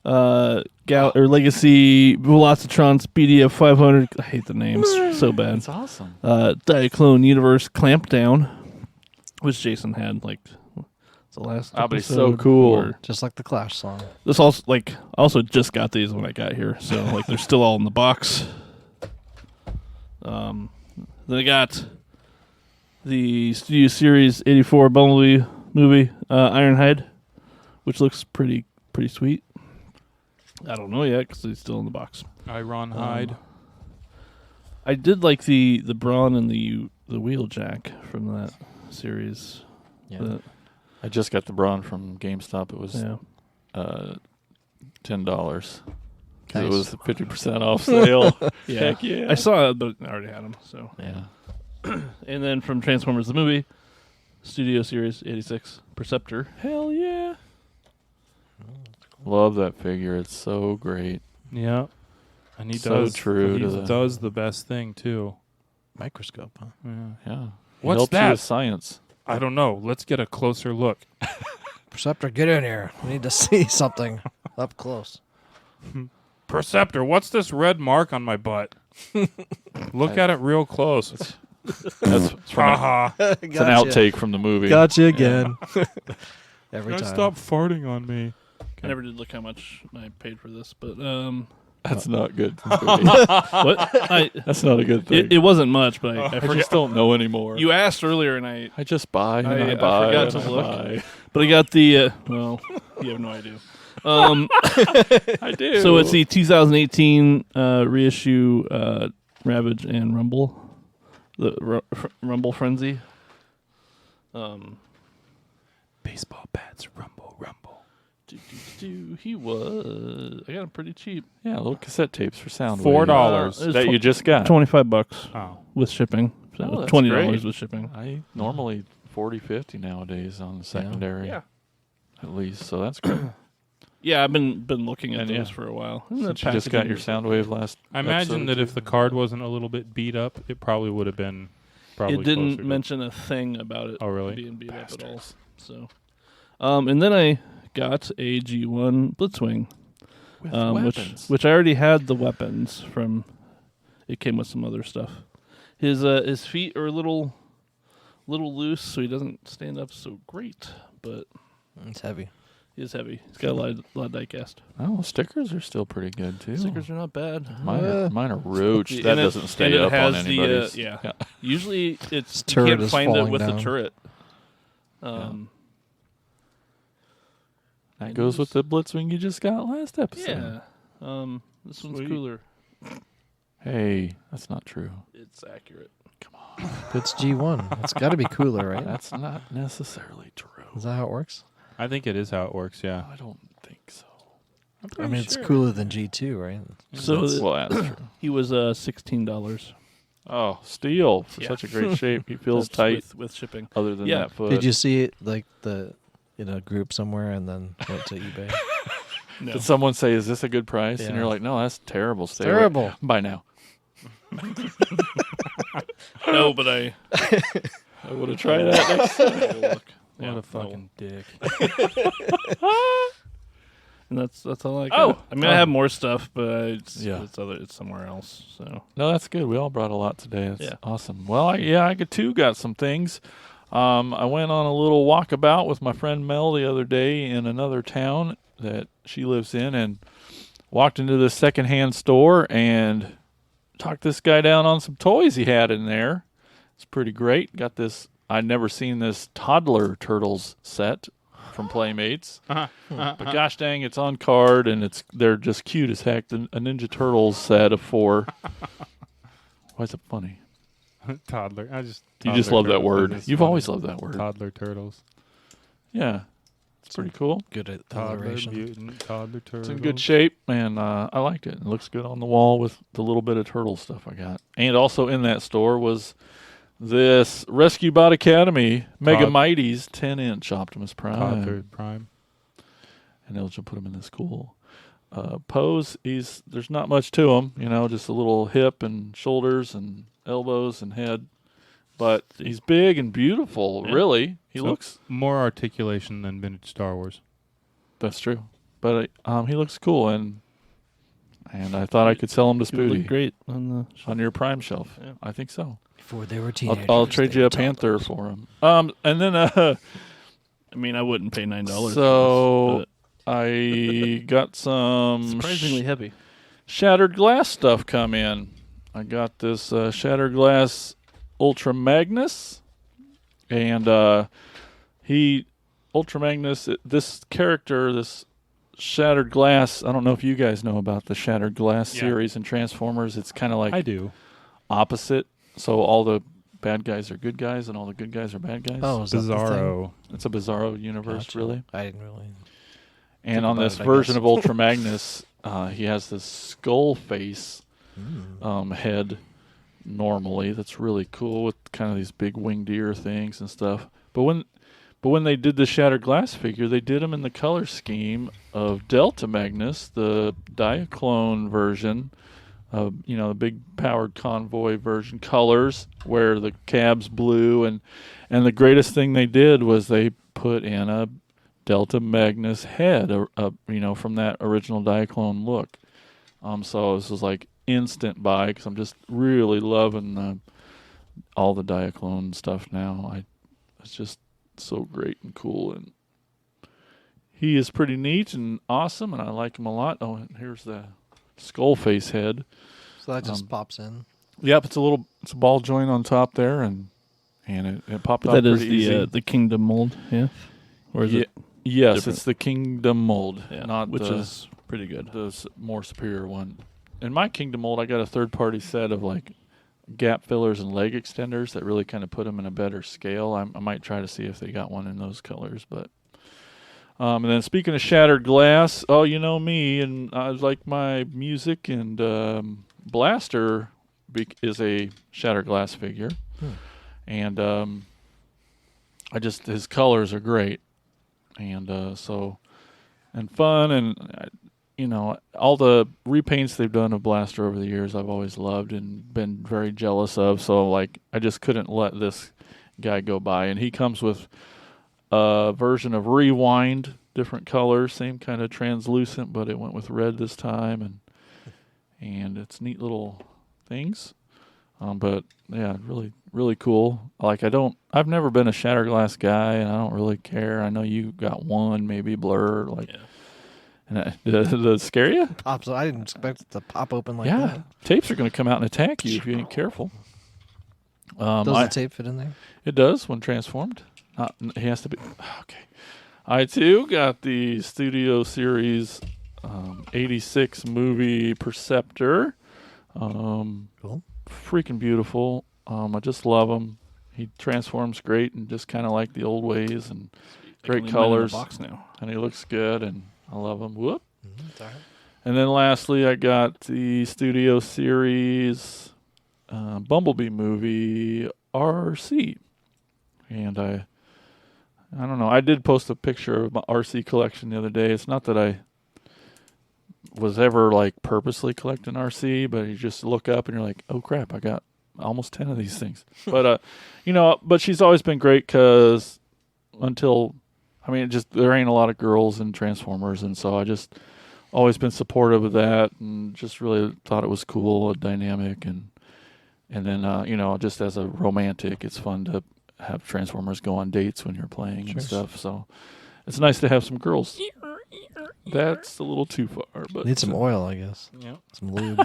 Legacy Velocitron Speedia 500. I hate the names so bad. That's awesome. Diaclone Universe Clampdown, which Jason had like the last. Ah, but he's episode, so cool. or- Just like the Clash song. This also I also just got these when I got here, so like they're still all in the box. Then I got the Studio Series '84 Bumblebee movie Ironhide, which looks pretty sweet. I don't know yet because it's still in the box. Iron Hide. I did like the Brawn and the Wheeljack from that series. Yeah. I just got the Braun from GameStop. It was Yeah. $10 because it Nice. was 50% off sale. Yeah. Heck yeah. I saw it, but I already had them. So, Yeah. and then from Transformers the movie, Studio Series '86 Perceptor. Hell yeah. Love that figure. It's so great. Yeah, and he So does. true He to the- does the best thing too. Microscope, huh? Yeah. Yeah. He What's helps you that? with science. I don't know. Let's get a closer look. Perceptor, get in here. We need to see something up close. Perceptor, what's this red mark on my butt? Look at it real close. That's from Haha. it's an outtake from the movie. Gotcha again. Every Guys, time. stop farting on me. I never did look how much I paid for this, but That's not good. what? That's not a good thing. It wasn't much, but I I forgot. just don't know anymore. You asked earlier, and I I buy and I I buy. forgot and to I look. buy. but I got the well. You have no idea. I do. So it's the 2018 reissue Ravage and Rumble, the Rumble Frenzy. Baseball bats, rumble, rumble. He was. I got him pretty cheap. Yeah, little cassette tapes for sound. $4 it was that you just got. $25 Oh. with shipping. So Oh, that's $20 great. with shipping. I normally 40, 50 nowadays on the secondary. Yeah. At least, so that's great. Yeah, I've been looking at And, those yeah. for a while. Since you just got your Soundwave last. I imagine episode, that too. if the card wasn't a little bit beat up, it probably would have been. Probably It didn't closer to- mention a thing about it Oh, really? being beat up at all. So, and then I got a G1 Blitzwing, With which weapons. I already had the weapons from. It came with some other stuff. His feet are a little loose, so he doesn't stand up so great, but It's heavy. he is heavy. He's got a lot of die cast. Oh, stickers are still pretty good too. Stickers are not bad. Mine are roached. And That it- doesn't and stay it up on has anybody's. yeah. Usually it's you turret can't is find it falling with the down. turret. That goes with the Blitzwing you just got last episode. Yeah. This one's Sweet. cooler. Hey, that's not true. It's accurate. It's G1. It's got to be cooler, right? That's not necessarily true. Is that how it works? I think it is how it works. Yeah. I don't think so. I mean, it's cooler than G2, right? So Well, that's true. he was $16. Oh, steel for Yeah. such a great shape. He feels That's tight. with shipping. Other than Yeah. that foot. Did you see it like in a group somewhere and then went to eBay? No. Did someone say, "Is this a good price?" And Yeah. you're like, "No, that's terrible. Stay away." Terrible. Buy now. No, but I would have tried that next time. look. What Yeah, a fucking dick. And that's all I Oh! got. I mean, I have more stuff, but it's Yeah. it's somewhere else. So No, that's good. We all brought a lot today. That's Yeah. awesome. Well, I too got some things. I went on a little walkabout with my friend Mel the other day in another town that she lives in, and walked into this secondhand store and talked this guy down on some toys he had in there. It's pretty great. Got this. I'd never seen this toddler turtles set from Playmates. But gosh dang, it's on card and they're just cute as heck. A Ninja Turtles set of 4. Why is it funny? Toddler. You just love that word. You've always loved that word. Toddler turtles. Yeah, it's pretty cool. Good at Toddler alliteration. mutant. Toddler turtles. It's in good shape, and I liked it. It looks good on the wall with the little bit of turtle stuff I got. And also in that store was this Rescue Bot Academy Mega Todd- Mighties 10-inch Optimus Prime. Toddler prime. And they'll just put him in this cool pose. There's not much to him, just a little hip and shoulders and elbows and head. But he's big and beautiful, Yeah. really. He So- looks... More articulation than vintage Star Wars. That's true. But he looks cool, and I thought I could sell him to he would look Spooty great on the. on your Prime shelf. Yeah. I think so. Before they were teenagers. I'll trade they you were a Panther toddlers. for him. And then I mean, I wouldn't pay $9. So- for I got this, some but surprisingly heavy. Shattered Glass stuff come in. I got this Shattered Glass Ultra Magnus, and Ultra Magnus. This character, this Shattered Glass. I don't know if you guys know about the Shattered Glass Yeah. series in Transformers. It's kind of like I do. opposite. So all the bad guys are good guys, and all the good guys are bad guys. Oh, is that the thing? Bizarro. It's a Bizarro universe, Gotcha. really. I didn't really. And Think on about this it, I version guess. of Ultra Magnus, he has this skull face head normally. That's really cool with kind of these big winged ear things and stuff. But when they did the Shattered Glass figure, they did them in the color scheme of Delta Magnus, the Diaclone version, the big powered convoy version colors, where the cab's blue, and the greatest thing they did was they put in a Delta Magnus head, from that original Diaclone look. So this was like instant buy because I'm just really loving all the Diaclone stuff now. It's just so great and cool, and he is pretty neat and awesome, and I like him a lot. Oh, and here's the skull face head. So that just pops in. Yep, it's a ball joint on top there, and it popped But off that is pretty easy. the Kingdom mold, yeah? Or is it? Yes, different? it's the Kingdom mold, Yeah, not which the, is pretty good. the more superior one. In my Kingdom mold, I got a third-party set of like gap fillers and leg extenders that really kind of put them in a better scale. I might try to see if they got one in those colors, but. And then speaking of Shattered Glass, oh, you know me, and I like my music, and Blaster is a Shattered Glass figure, and his colors are great, and and fun, and all the repaints they've done of Blaster over the years, I've always loved and been very jealous of. So like, I just couldn't let this guy go by, and he comes with a version of Rewind, different colors, same kind of translucent, but it went with red this time, and it's neat little things. But yeah, really, really cool. Like I've never been a Shatterglass guy, and I don't really care. I know you got one, maybe Blur, like. Yeah. And does it scare you? Pops. I didn't expect it to pop open like Yeah, that. tapes are going to come out and attack you if you ain't careful. Does the tape fit in there? It does when transformed. He has to be. Okay. I, too, got the Studio Series 86 movie Perceptor. Cool. Freaking beautiful. I just love him. He transforms great and just kind of like the old ways and great colors. Box now. And he looks good, and I love him. Whoop. Sorry. And then lastly, I got the Studio Series Bumblebee movie RC. And I don't know. I did post a picture of my RC collection the other day. It's not that I was ever like purposely collecting RC, but you just look up and you're like, oh crap, I got almost 10 of these things. But but she's always been great because there ain't a lot of girls in Transformers, and so I just always been supportive of that, and just really thought it was cool, dynamic, and then just as a romantic, it's fun to have Transformers go on dates when you're playing and stuff. So it's nice to have some girls. That's a little too far, but Need some oil, I guess. Yeah. Some lube.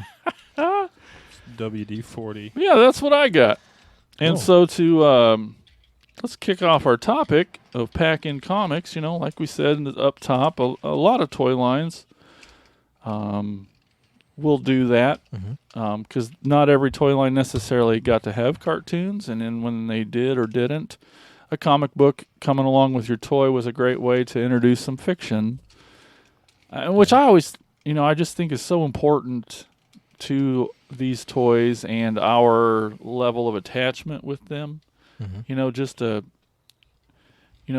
WD-40. yeah, that's what I got. And Cool. so to let's kick off our topic of pack-in comics. Like we said up top, a lot of toy lines will do that because not every toy line necessarily got to have cartoons, and then when they did or didn't, a comic book coming along with your toy was a great way to introduce some fiction, which I always, I just think is so important to these toys and our level of attachment with them.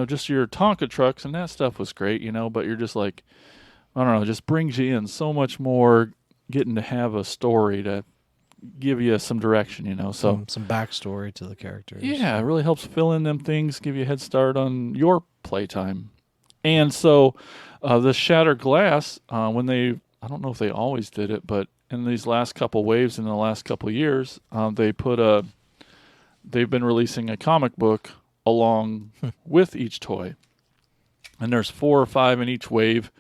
Just your Tonka trucks and that stuff was great, but you're just like, I don't know, it just brings you in so much more getting to have a story to give you some direction, so some backstory to the characters. yeah, it really helps fill in them things, give you a head start on your playtime. And so the Shattered Glass, I don't know if they always did it, but in these last couple waves in the last couple years, they've been releasing a comic book along with each toy. And there's 4 or 5 in each wave,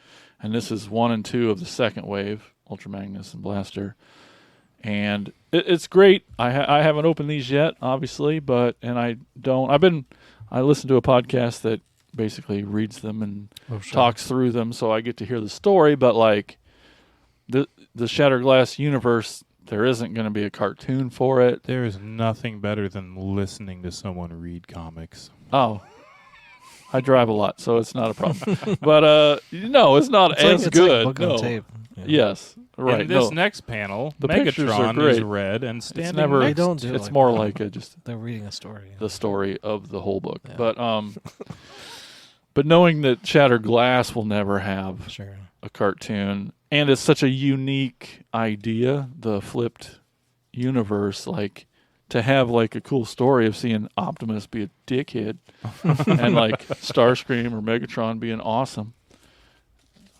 and this is 1 and 2 of the second wave, Ultra Magnus and Blaster. And it's great. I haven't opened these yet, obviously, I listen to a podcast that basically reads them and talks through them, so I get to hear the story, but like the Shattered Glass universe, there isn't going to be a cartoon for it. There is nothing better than listening to someone read comics. Oh, I drive a lot, so it's not a problem. But no, it's not as good. Like book on tape. Yeah. Yes, right. In this next panel, The pictures are Megatron is great. red and standing never- They next don't do it It's like more that. like just They're reading a story. the story of the whole book. Yeah. But knowing that Shattered Glass will never have Sure. a cartoon, and it's such a unique idea, the flipped universe, like to have like a cool story of seeing Optimus be a dickhead and like Starscream or Megatron being awesome,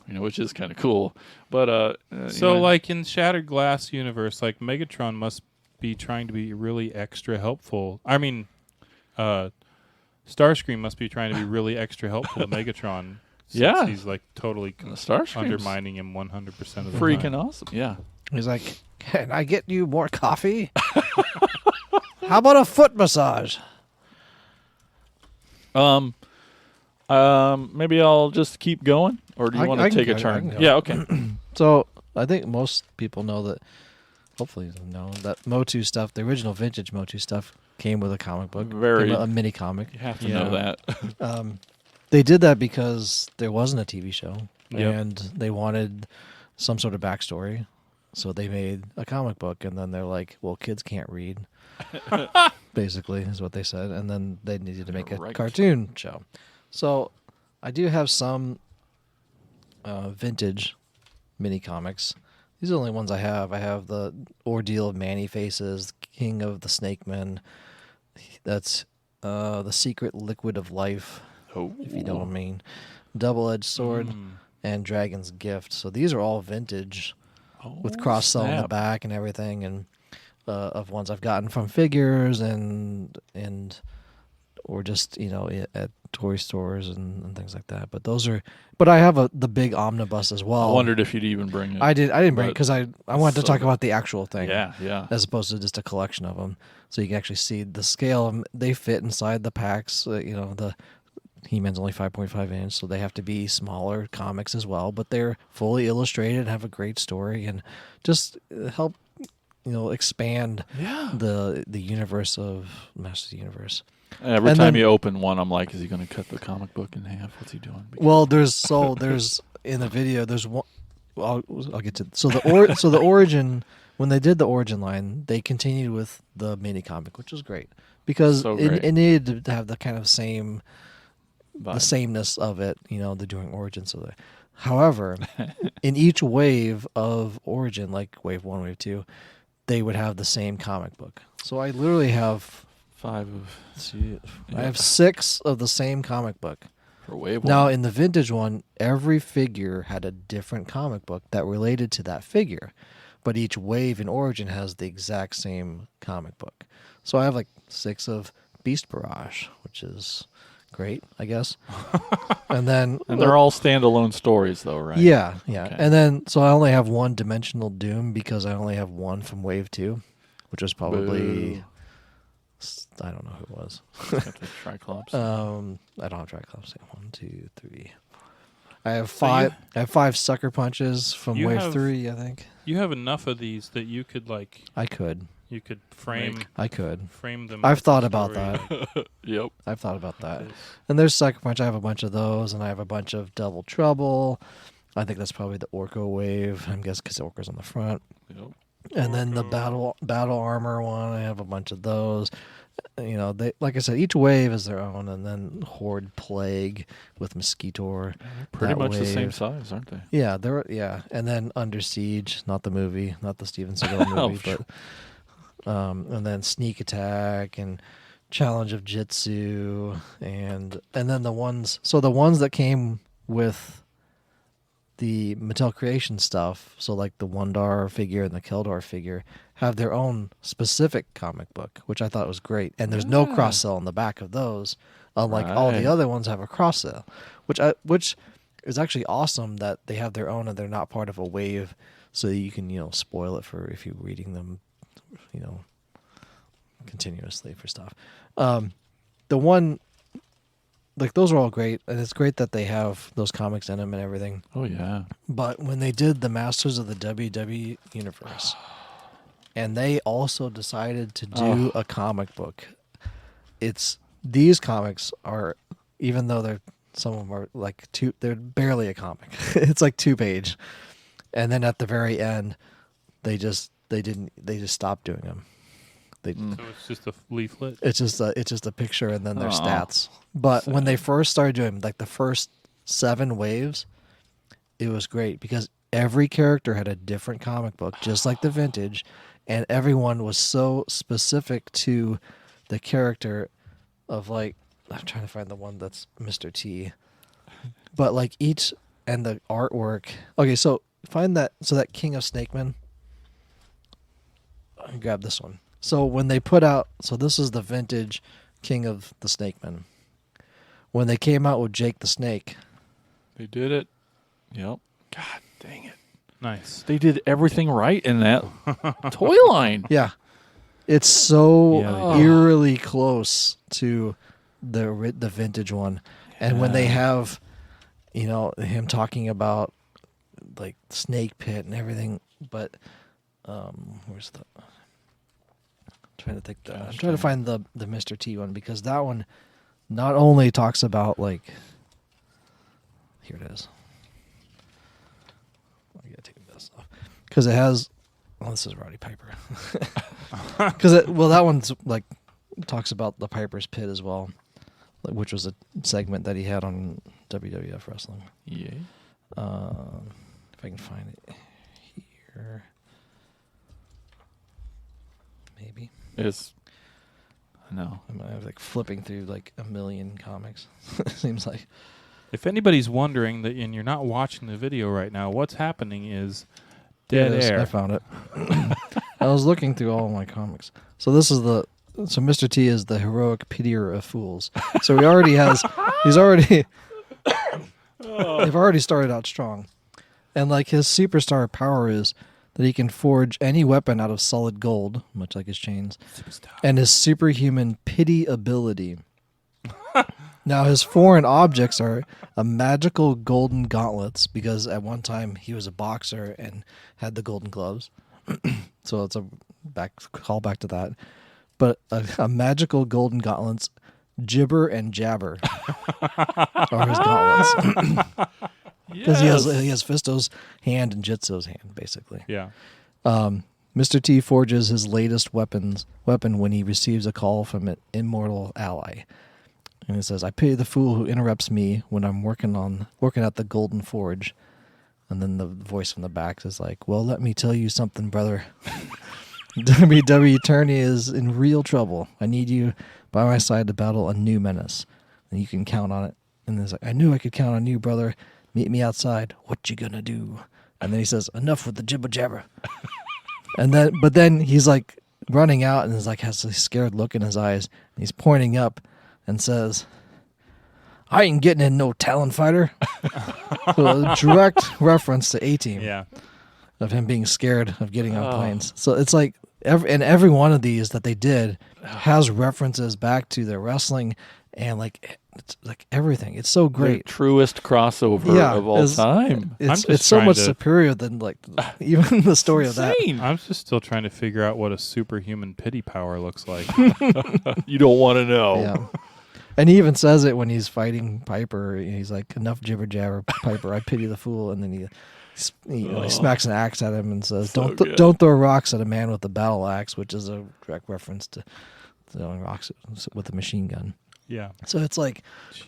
which is kind of cool. But So, like in Shattered Glass universe, like Megatron must be trying to be really extra helpful. I mean, Starscream must be trying to be really extra helpful to Megatron. Since Yeah. he's like totally Starscream's undermining him 100% of the freaking time. awesome. Yeah. He's like, can I get you more coffee? How about a foot massage? Maybe I'll just keep going, or do you I want to can take a go, I turn? can go. Yeah. Okay. So I think most people know that, hopefully know that Motu stuff, the original vintage Motu stuff, came with a comic book. Very- Came with a mini comic. You have to Yeah. know that. They did that because there wasn't a TV show, Yep. and they wanted some sort of backstory. So they made a comic book, and then they're like, well, kids can't read, basically, is what they said. And then they needed to make a Right. cartoon show. So I do have some vintage mini comics. These are the only ones I have. I have the Ordeal of Manny Faces, King of the Snake Men. That's the Secret Liquid of Life, Oh, if you know what I mean. Double-Edged Sword and Dragon's Gift. So these are all vintage with cross-sell in the back and everything, and of ones I've gotten from figures and or just at toy stores and things like that. But those are. But I have the big omnibus as well. I wondered if you'd even bring it. I didn't bring it because I wanted to talk about the actual thing. Yeah. As opposed to just a collection of them, so you can actually see the scale. They fit inside the packs. The He-Man's only 5.5 inch, so they have to be smaller comics as well. But they're fully illustrated and have a great story and just help expand the universe of Masters of the Universe. Every time you open one, I'm like, is he going to cut the comic book in half? What's he doing? Well, there's in the video there's one. I'll get to the origin. When they did the origin line, they continued with the mini comic, which was great because it needed to have the kind of same the sameness of it. They're doing origin, so however, in each wave of origin, like wave 1, wave 2, they would have the same comic book. So I literally have 6 of the same comic book. For wave now, 1. in the vintage one, every figure had a different comic book that related to that figure, but each wave in Origin has the exact same comic book. So I have like 6 of Beast Barrage, which is great, I guess. And they're all standalone stories, though, right? Yeah. Okay. And then, so I only have one Dimensional Doom because I only have one from Wave 2, which was probably... Boo. I don't know who it was. Got the Triclops. I don't have Triclops. 1, 2, 3. I have 5. I have 5 Sucker Punches from Wave 3. I think You have enough of these that you could I could. You could frame. I could. Frame them. I've with thought the about story. that. Yep. I've thought about that. And there's Sucker Punch. I have a bunch of those, and I have a bunch of Double Trouble. I think that's probably the Orko wave. I'm guessing because Orko's on the front. Yep. And then the battle armor one. I have a bunch of those. They, like I said, each wave is their own, and then Horde Plague with Mosquitor. Pretty much the same wave. size, aren't they? Yeah, and then Under Siege, not the movie, not the Steven Seagal movie, but and then Sneak Attack and Challenge of Jitsu, and then the ones that came with the Mattel Creation stuff, so like the Wondar figure and the Keldar figure, have their own specific comic book, which I thought was great. And there's no cross sell on the back of those, unlike all the other ones have a cross sell, which is actually awesome that they have their own and they're not part of a wave, so you can spoil it for if you're reading them, continuously for stuff. The one. Like, those are all great, and it's great that they have those comics in them and everything. Oh, yeah. But when they did the Masters of the WWE Universe, and they also decided to do a comic book, these comics are, even though some of them are like they're barely a comic. It's like 2-page. And then at the very end, they just stopped doing them. So it's just a leaflet. It's just a picture and then their stats. But when they first started doing like the first 7 waves, it was great because every character had a different comic book, just like the vintage, and everyone was so specific to the character of like I'm trying to find the one that's Mr. T. But like each and the artwork. Okay, so find that King of Snake Men. Grab this one. So when they put out, this is the vintage King of the Snake Men. When they came out with Jake the Snake. They did it. Yep. God dang it. Nice. They did everything right in that toy line. Yeah. It's so eerily close to the vintage one. And when they have, him talking about like Snake Pit and everything, but where's the... I'm trying to find the Mr. T one because that one not only talks about like here it is. I gotta take this off because it has. Well, this is Roddy Piper. Because that one's like talks about the Piper's Pit as well, which was a segment that he had on WWF Wrestling. Yeah. If I can find it here, maybe. It's no. I'm like flipping through like a million comics. It seems like. If anybody's wondering that, and you're not watching the video right now, what's happening is There dead it is. air. I found it. I was looking through all of my comics. So this is so Mr. T is the heroic pitier of fools. So they've already started out strong. And like his superstar power is that he can forge any weapon out of solid gold, much like his chains. And his superhuman pity ability. Now his foreign objects are a magical golden gauntlets, because at one time he was a boxer and had the golden gloves. So it's a call back to that. But a magical golden gauntlets, Jibber and Jabber are his gauntlets. Because he has Fisto's hand and Jitsu's hand, basically. Yeah. Mr. T forges his latest weapon when he receives a call from an immortal ally. And it says, "I pity the fool who interrupts me when I'm working at the Golden Forge." And then the voice from the back is like, "Well, let me tell you something, brother. WW Tourney is in real trouble. I need you by my side to battle a new menace. And you can count on it." And he's like, "I knew I could count on you, brother. Meet me outside. What you gonna do?" And then he says, "Enough with the jibber jabber." But then he's like running out and is like has a scared look in his eyes. And he's pointing up and says, "I ain't getting in no Talon fighter." So a direct reference to A-Team. Yeah. Of him being scared of getting on planes. So it's like every one of these that they did has references back to their wrestling and like it's like everything. It's so The great. truest crossover of all time. It's so much superior than like even the story of that. Insane. I'm just still trying to figure out what a superhuman pity power looks like. You don't want to know. Yeah. And he even says it when he's fighting Piper. He's like, "Enough jibber jabber, Piper. I pity the fool." And then he smacks an axe at him and says, So "Don't throw rocks at a man with a battle axe," which is a direct reference to throwing rocks with a machine gun. Yeah. So it's like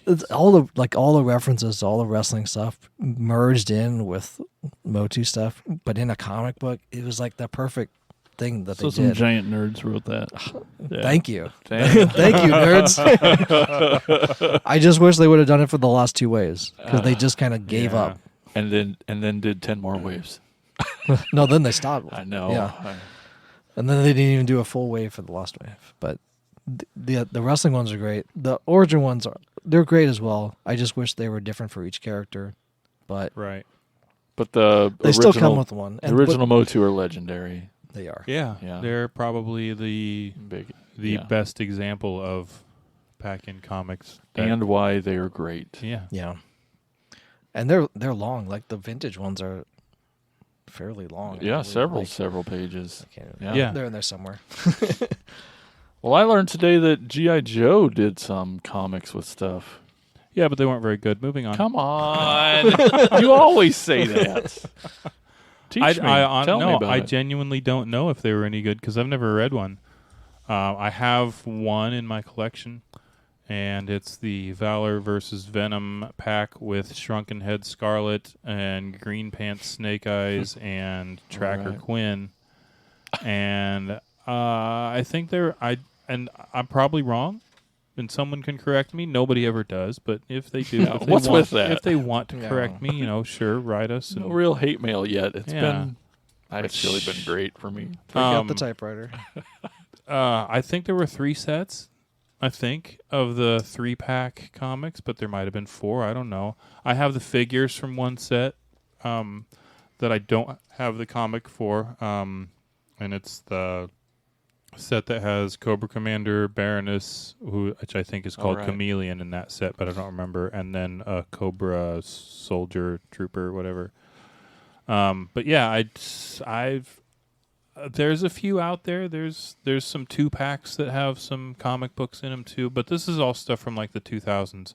it's all the references to all the wrestling stuff merged in with Motu stuff, but in a comic book, it was like the perfect thing that So they some did. giant nerds wrote that. Yeah. Thank you. Damn. Thank you, nerds. I just wish they would have done it for the last two waves because they just kind of gave Yeah. up. And then did 10 more waves. No, then they stopped. I know. Yeah. And then they didn't even do a full wave for the last wave. But the wrestling ones are great. The origin ones they're great as well. I just wish they were different for each character. But Right. But the they still come with one. The original Motu are legendary. They are. Yeah. Yeah. They're probably the Yeah. best example of pack-in comics. that- And why they are great. yeah. Yeah. And they're long. Like the vintage ones are fairly long. I Yeah, believe. several pages. I can't- Yeah. Yeah. They're in there somewhere. Well, I learned today that G.I. Joe did some comics with stuff. Yeah, but they weren't very good. Moving on. Come on. You always say that. Teach me. Tell me about I it. genuinely don't know if they were any good because I've never read one. I have one in my collection, and it's the Valor versus Venom pack with Shrunken Head Scarlet and Green Pants Snake Eyes and Tracker Right. Quinn. And I think I'm probably wrong, and someone can correct me. Nobody ever does, but if they do, Yeah, if they what's want, with that? If they want to Yeah. correct me, sure, write us. No And, real hate mail yet. It's Yeah. been actually been great for me. Break out the Um, typewriter. I think there were 3 sets, of the 3-pack comics, but there might have been 4. I don't know. I have the figures from one set that I don't have the comic for, and it's the set that has Cobra Commander, Baroness, which I think is called right. Chameleon in that set, but I don't remember, and then a Cobra Soldier Trooper, whatever. But yeah, I've there's a few out there. There's some 2-packs that have some comic books in them too, but this is all stuff from like the 2000s.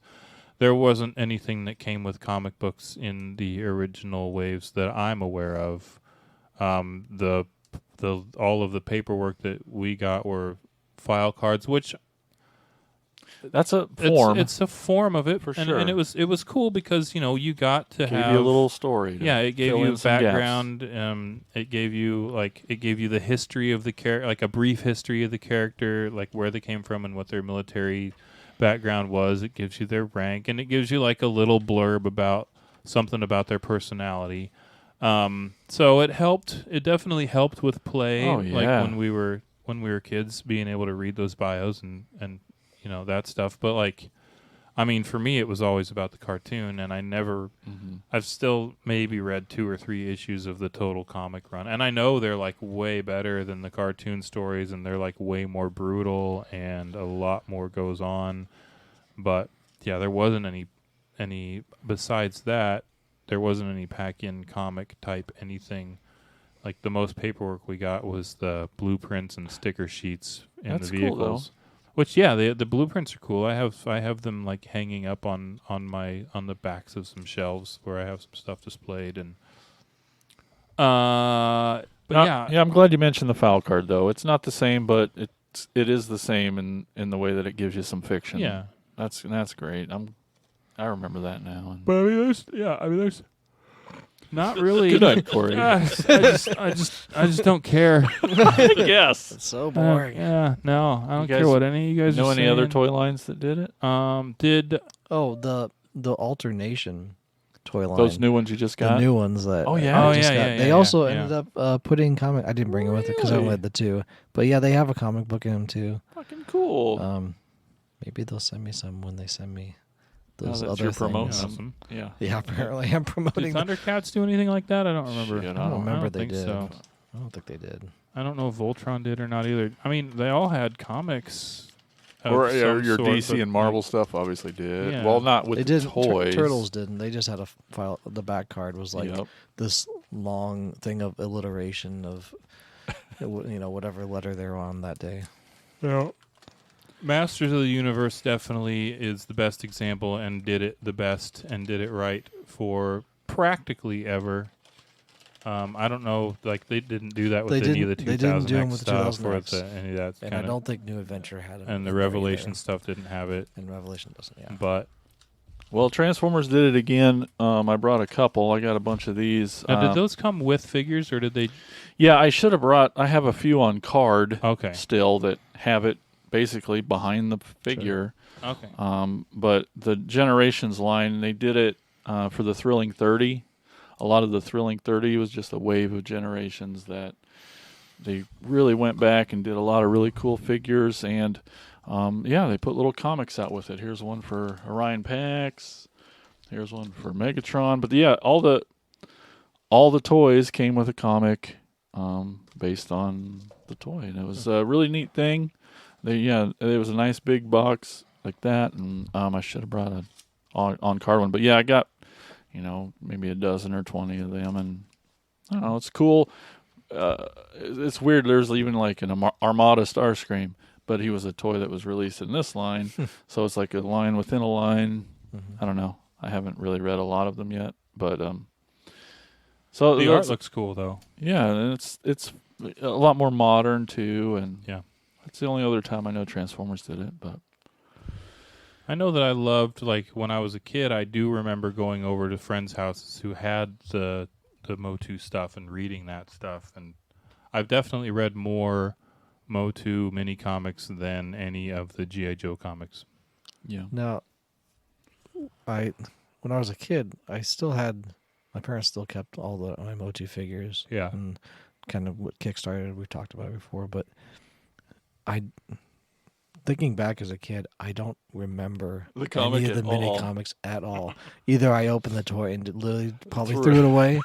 There wasn't anything that came with comic books in the original waves that I'm aware of. The all of the paperwork that we got were file cards, which That's a form. It's a form of it For and, sure. and it was cool because you got to Gave have you a little story. it gave fill you in a some gaps. background. It gave you the history of the character, like a brief history of the character, like where they came from and what their military background was. It gives you their rank, and it gives you like a little blurb about something about their personality. So it helped. It definitely helped with play. Oh, Like yeah. when we were kids, being able to read those bios and that stuff. But like, I mean, for me, it was always about the cartoon, and I've still maybe read 2 or 3 issues of the total comic run, and I know they're like way better than the cartoon stories, and they're like way more brutal, and a lot more goes on. But yeah, there wasn't any besides that. There wasn't any pack-in comic type anything. Like the most paperwork we got was the blueprints and sticker sheets in That's the cool, vehicles. though. Which the blueprints are cool. I have them like hanging up on the backs of some shelves where I have some stuff displayed and but Yeah, I'm glad you mentioned the file card though. It's not the same, but it is the same in the way that it gives you some fiction. yeah. That's great. I remember that now. And But I mean, there's not really. good night, Corey. I just don't care. Yes. It's so boring. No, I don't guys care what any of you guys know are any other saying. toy lines that did it? Did Oh, the alternation toy line. Those new ones you just got? The new ones that Oh, yeah. I Oh, just yeah, got. yeah, They yeah, also yeah. ended up putting comic. I didn't bring them with it because I only Really? had the 2. But yeah, they have a comic book in them too. Fucking cool. Maybe they'll send me some when they send me Now those that other you're promoting things. them. Yeah. Yeah, apparently I'm did promoting them. Thundercats do anything like that? I don't remember. Shit, I don't remember don't they think did. so. I don't think they did. I don't know if Voltron did or not either. I mean, they all had comics. of Or some your sort, DC but, and Marvel stuff obviously did. Yeah. Well, not with They the did. toys. Turtles didn't. They just had a file. The back card was like Yep. this long thing of alliteration of, whatever letter they were on that day. Yeah. Masters of the Universe definitely is the best example and did it the best and did it right for practically ever. I don't know, like they didn't do that with They any of the didn't- they didn't do 'em 2000X with the stuff or 2000X. any of that And kind I don't think New Adventure had it. and the Revelation stuff didn't have it. And Revelation doesn't. Yeah. But Well, Transformers did it again. I brought a couple. I got a bunch of these. now, did those come with figures or did they? Yeah, I should have brought. I have a few on card Okay. still that have it basically behind the figure. Okay. But the Generations line, they did it for the Thrilling 30. A lot of the Thrilling 30 was just a wave of Generations that they really went back and did a lot of really cool figures. And, they put little comics out with it. Here's one for Orion Pax. Here's one for Megatron. But, yeah, all the toys came with a comic based on the toy. And it was a really neat thing. It was a nice big box like that. And I should have brought an on-card one. But, yeah, I got maybe a dozen or 20 of them, and I don't know, it's cool. It's weird. There's even like an Armada Starscream, but he was a toy that was released in this line, so it's like a line within a line. I don't know. I haven't really read a lot of them yet, but so The art looks cool though. yeah, and it's a lot more modern too, and Yeah. it's the only other time I know Transformers did it, but. I know that I loved, like, when I was a kid, I do remember going over to friends' houses who had the Motu stuff and reading that stuff. And I've definitely read more Motu mini comics than any of the G.I. Joe comics. Yeah. Now, when I was a kid, I still had my parents still kept all my Motu figures. Yeah. And kind of what kickstarted. We've talked about it before, but thinking back as a kid, I don't remember The comic any of the at mini all. comics at all. Either I opened the toy and literally probably Threw threw it away,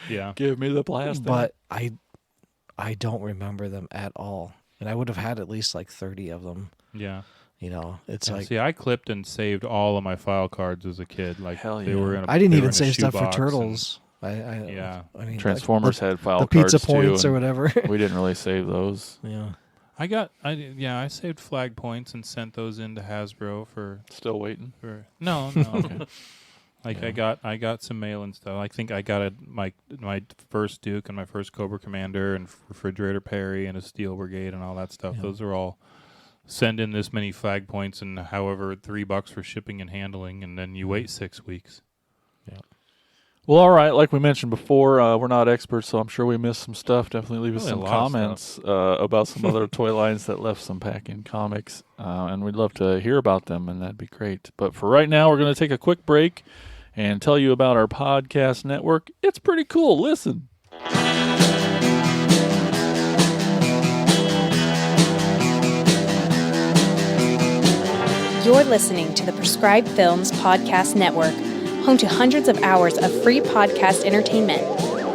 Yeah. Give me the plastic. but I don't remember them at all. And I would have had at least like 30 of them. Yeah. It's And like see, I clipped and saved all of my file cards as a kid. Like, Hell they yeah. were in a I didn't they were even in a save stuff for shoebox and- Turtles. Yeah. I mean, Transformers like had file the pizza cards points too, or and whatever. we didn't really save those. Yeah. I saved flag points and sent those into Hasbro for Still waiting. no. Like Yeah. I got some mail and stuff. I think I got my first Duke and my first Cobra Commander and Refrigerator Perry and a Steel Brigade and all that stuff. Yeah. Those are all send in this many flag points and however $3 for shipping and handling, and then you wait 6 weeks. Well, all right. Like we mentioned before, we're not experts, so I'm sure we missed some stuff. Definitely leave us Really some a lot of comments about some other toy lines that left some pack-in comics, and we'd love to hear about them, and that'd be great. But for right now, we're going to take a quick break and tell you about our podcast network. It's pretty cool. Listen. You're listening to the Prescribed Films Podcast Network, home to hundreds of hours of free podcast entertainment.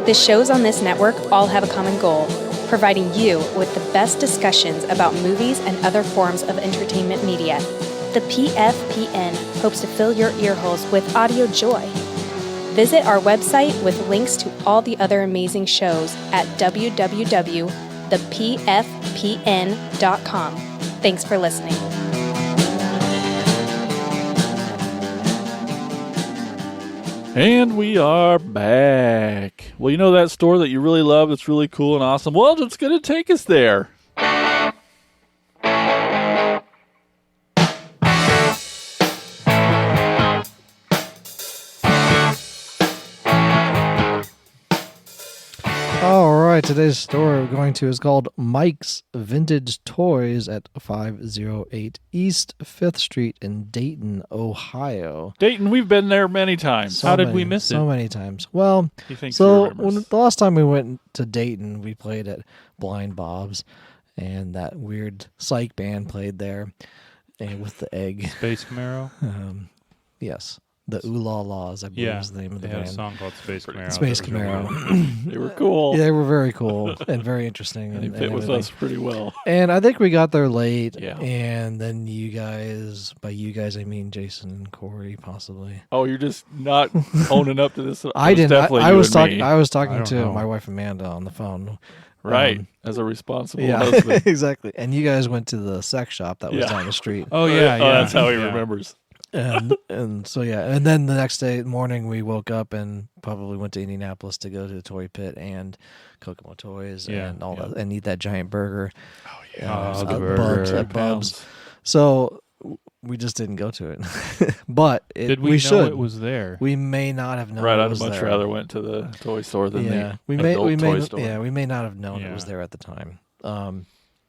The shows on this network all have a common goal, providing you with the best discussions about movies and other forms of entertainment media. The PFPN hopes to fill your earholes with audio joy. Visit our website with links to all the other amazing shows at www.thepfpn.com. Thanks for listening. And we are back. Well, you know that store that you really love that's really cool and awesome? Well, it's going to take us there. All right, today's store we're going to is called Mike's Vintage Toys at 508 East 5th Street in Dayton, Ohio. Dayton, we've been there many times. How did we miss So it? many times. Well, He thinks he so remembers. the last time we went to Dayton, we played at Blind Bob's, and that weird psych band played there, and with the egg. Space Camaro? Yes, the Ooh La La's, I believe Yeah. is the name of They the had a band. song called Space Camaro. Space that was really Camaro. They were cool. Yeah, they were very cool and very interesting. They and fit with everything. us pretty well. And I think we got there late. Yeah. And then you guys, by you guys, I mean Jason and Corey, possibly. Oh, you're just not owning up to this. I It was didn't. definitely I you was and talking. me. I was I talking don't to know. my wife Amanda on the phone. Right. As a responsible Yeah, husband. exactly. And you guys went to the sex shop that was Yeah. down the street. Oh, yeah, yeah. That's how he yeah. remembers. And so yeah, and then the next day morning we woke up and probably went to Indianapolis to go to the Toy Pit and Kokomo Toys Yeah, and all yeah. that and eat that giant burger. Oh, the Bubs burger. at Bubs. So we just didn't go to it, but Did we know should. it was there? We may not have known. Right. it I'd was much there. rather went to the toy store than Yeah, the adult toy store. Yeah, we may not have known it was Yeah. there at the time.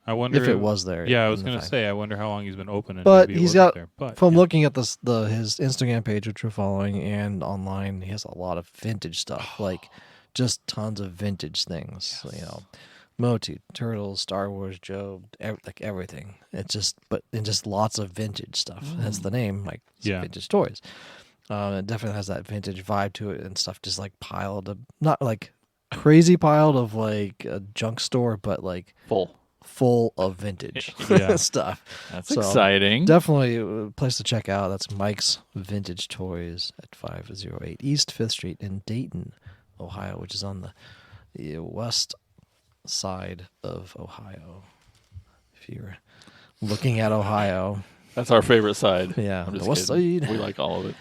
I wonder If it was there. Yeah, I was in the going to fact. say, I wonder how long he's been open. And But maybe it he's wasn't got there. But, from yeah. looking at his Instagram page, which we're following, and online, he has a lot of vintage stuff, like just tons of vintage things. You know, Motu, Turtles, Star Wars, Job, like everything. It's just, and just lots of vintage stuff. That's the name, like Yeah. Vintage Toys. It definitely has that vintage vibe to it, and stuff just like piled up, not like crazy piled of like a junk store, but like full of vintage Yeah. stuff. That's So, exciting. Definitely a place to check out. That's Mike's Vintage Toys at 508 East 5th Street in Dayton, Ohio, which is on the west side of Ohio. If you're looking at Ohio, That's our favorite side. yeah, I'm the just west kidding. side, We like all of it.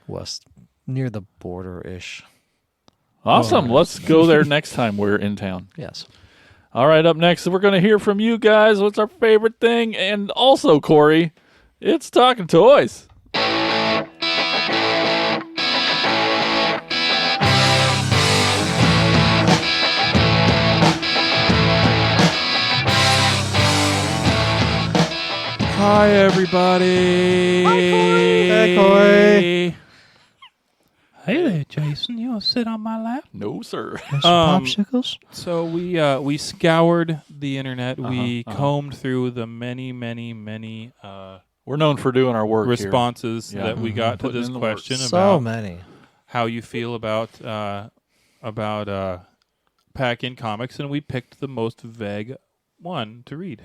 west, near the border-ish. Awesome. Let's go there next time we're in town. Yes. All right, up next, we're going to hear from you guys. What's our favorite thing? And also, Corey, it's Talking Toys. Hi, everybody. Hey, Corey. Hey there, Jason. You want to sit on my lap? No, sir. Popsicles? So we scoured the internet. We uh-huh. combed through the many We're known for doing our work responses Yeah. that we got to Putting this in the work. question So about many. how you feel about pack-in comics, and we picked the most vague one to read.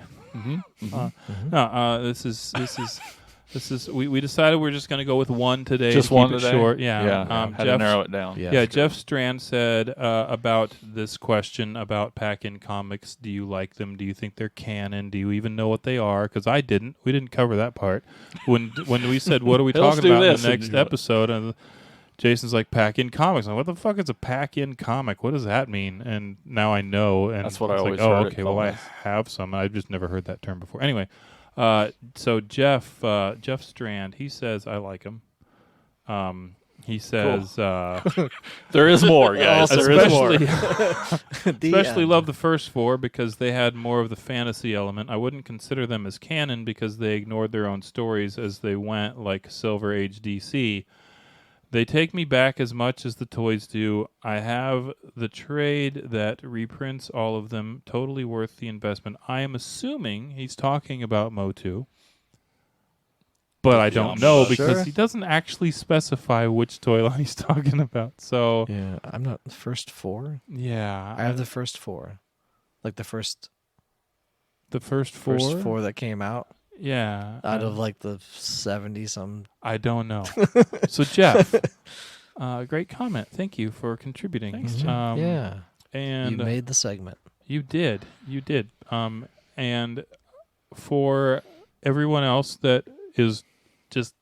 This is we decided we're just going to go with one today. Just to one keep today? it short. Yeah. Had to narrow it down. Yeah. Yeah, Jeff Strand said about this question about pack-in comics, do you like them? Do you think they're canon? Do you even know what they are? Because I didn't. We didn't cover that part. When we said, what are we Hey, let's talking do about in this, the and next you- episode? And Jason's like, pack-in comics. I'm like, what the fuck is a pack-in comic? What does that mean? And now I know. And That's what I it's always like, heard oh, it okay, well, I called. have some. I've just never heard that term before. Anyway, So Jeff Strand, he says I like him. He says There is more, guys. There is more. especially love the first 4 because they had more of the fantasy element. I wouldn't consider them as canon because they ignored their own stories as they went, like Silver Age DC. They take me back as much as the toys do. I have the trade that reprints all of them. Totally worth the investment. I am assuming he's talking about Motu. But I don't know because he doesn't actually specify which toy line he's talking about. So Yeah, I'm not the first 4. yeah, I have the first 4, like the first first 4. first 4 that came out Yeah, out of like the 70 some. I don't know. So Jeff, great comment. Thank you for contributing. Thanks, Jeff. Yeah, And you made the segment. You did. And for everyone else that is just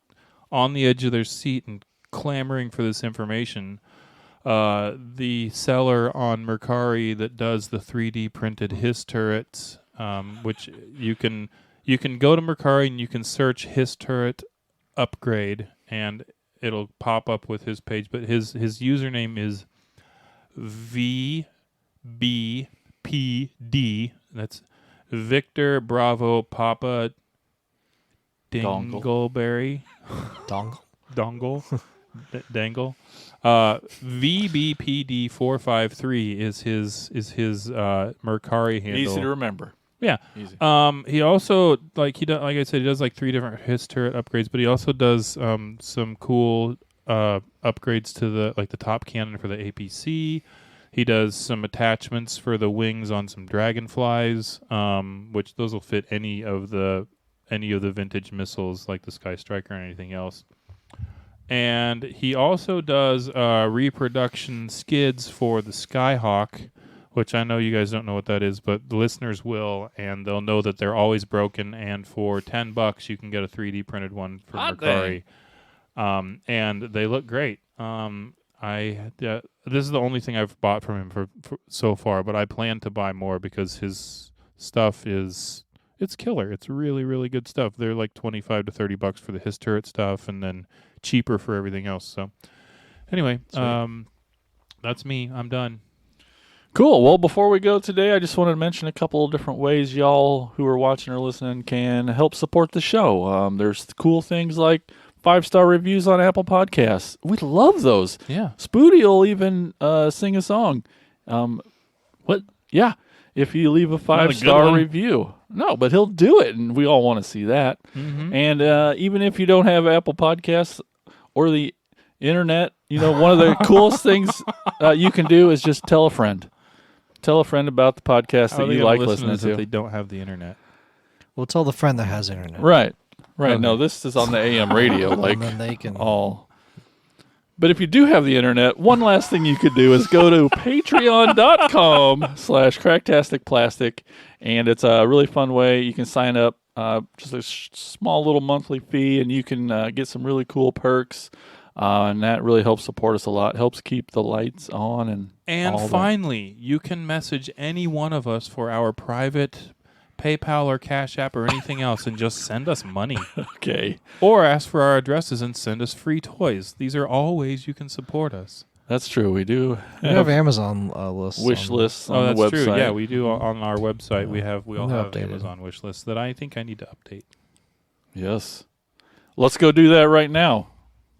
on the edge of their seat and clamoring for this information, the seller on Mercari that does the 3D printed Hiss turrets, which you can go to Mercari and you can search Hiss turret upgrade and it'll pop up with his page. But his username is VBPD. That's Victor Bravo Papa Dingleberry. Dangle. VBPD453 is his Mercari handle. Easy to remember. Yeah. Easy. He also like I said, he does like 3 different Hiss turret upgrades, but he also does some cool upgrades to the top cannon for the APC. He does some attachments for the wings on some dragonflies, which those will fit any of the vintage missiles like the Sky Striker or anything else. And he also does reproduction skids for the Skyhawk, which I know you guys don't know what that is, but the listeners will, and they'll know that they're always broken. And for $10, you can get a 3D printed one from Mercari, and they look great. This is the only thing I've bought from him for so far, but I plan to buy more because his stuff it's killer. It's really, really good stuff. They're like $25 to $30 for the Hiss turret stuff, and then cheaper for everything else. So anyway, that's me. I'm done. Cool. Well, before we go today, I just wanted to mention a couple of different ways y'all who are watching or listening can help support the show. There's cool things like 5-star reviews on Apple Podcasts. We love those. Yeah. Spoody will even sing a song. What? Yeah. If you leave a 5-star review. No, but he'll do it, and we all want to see that. Mm-hmm. And even if you don't have Apple Podcasts or the internet, one of the coolest things you can do is just tell a friend. Tell a friend about the podcast that you like listening to. If they don't have the internet. Well, tell the friend that has internet. Right. No, this is on the AM radio. And then they can But if you do have the internet, one last thing you could do is go to patreon.com/cracktasticplastic, and it's a really fun way. You can sign up, just a small little monthly fee, and you can get some really cool perks, and that really helps support us a lot. Helps keep the lights on. And finally, you can message any one of us for our private PayPal or Cash App or anything else and just send us money. Okay. Or ask for our addresses and send us free toys. These are all ways you can support us. That's true. We do have Amazon lists. Wish lists on the that's website. True. Yeah, we do on our website. We all have updated. Amazon wish lists that I think I need to update. Yes. Let's go do that right now.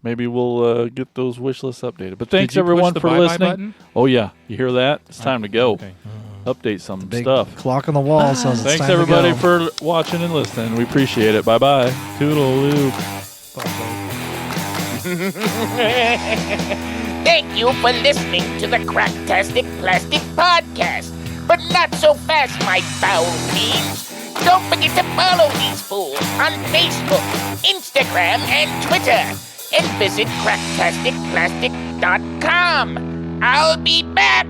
Maybe we'll get those wish lists updated. But thanks everyone for listening. Button? Oh yeah, you hear that? It's time to go. Okay. Update some Big stuff. Clock on the wall says it's Thanks time everybody to go. for watching and listening. We appreciate it. Bye-bye. Toodaloo. Thank you for listening to the Cracktastic Plastic Podcast. But not so fast, my foul fiends. Don't forget to follow these fools on Facebook, Instagram, and Twitter. And visit cracktasticplastic.com. I'll be back.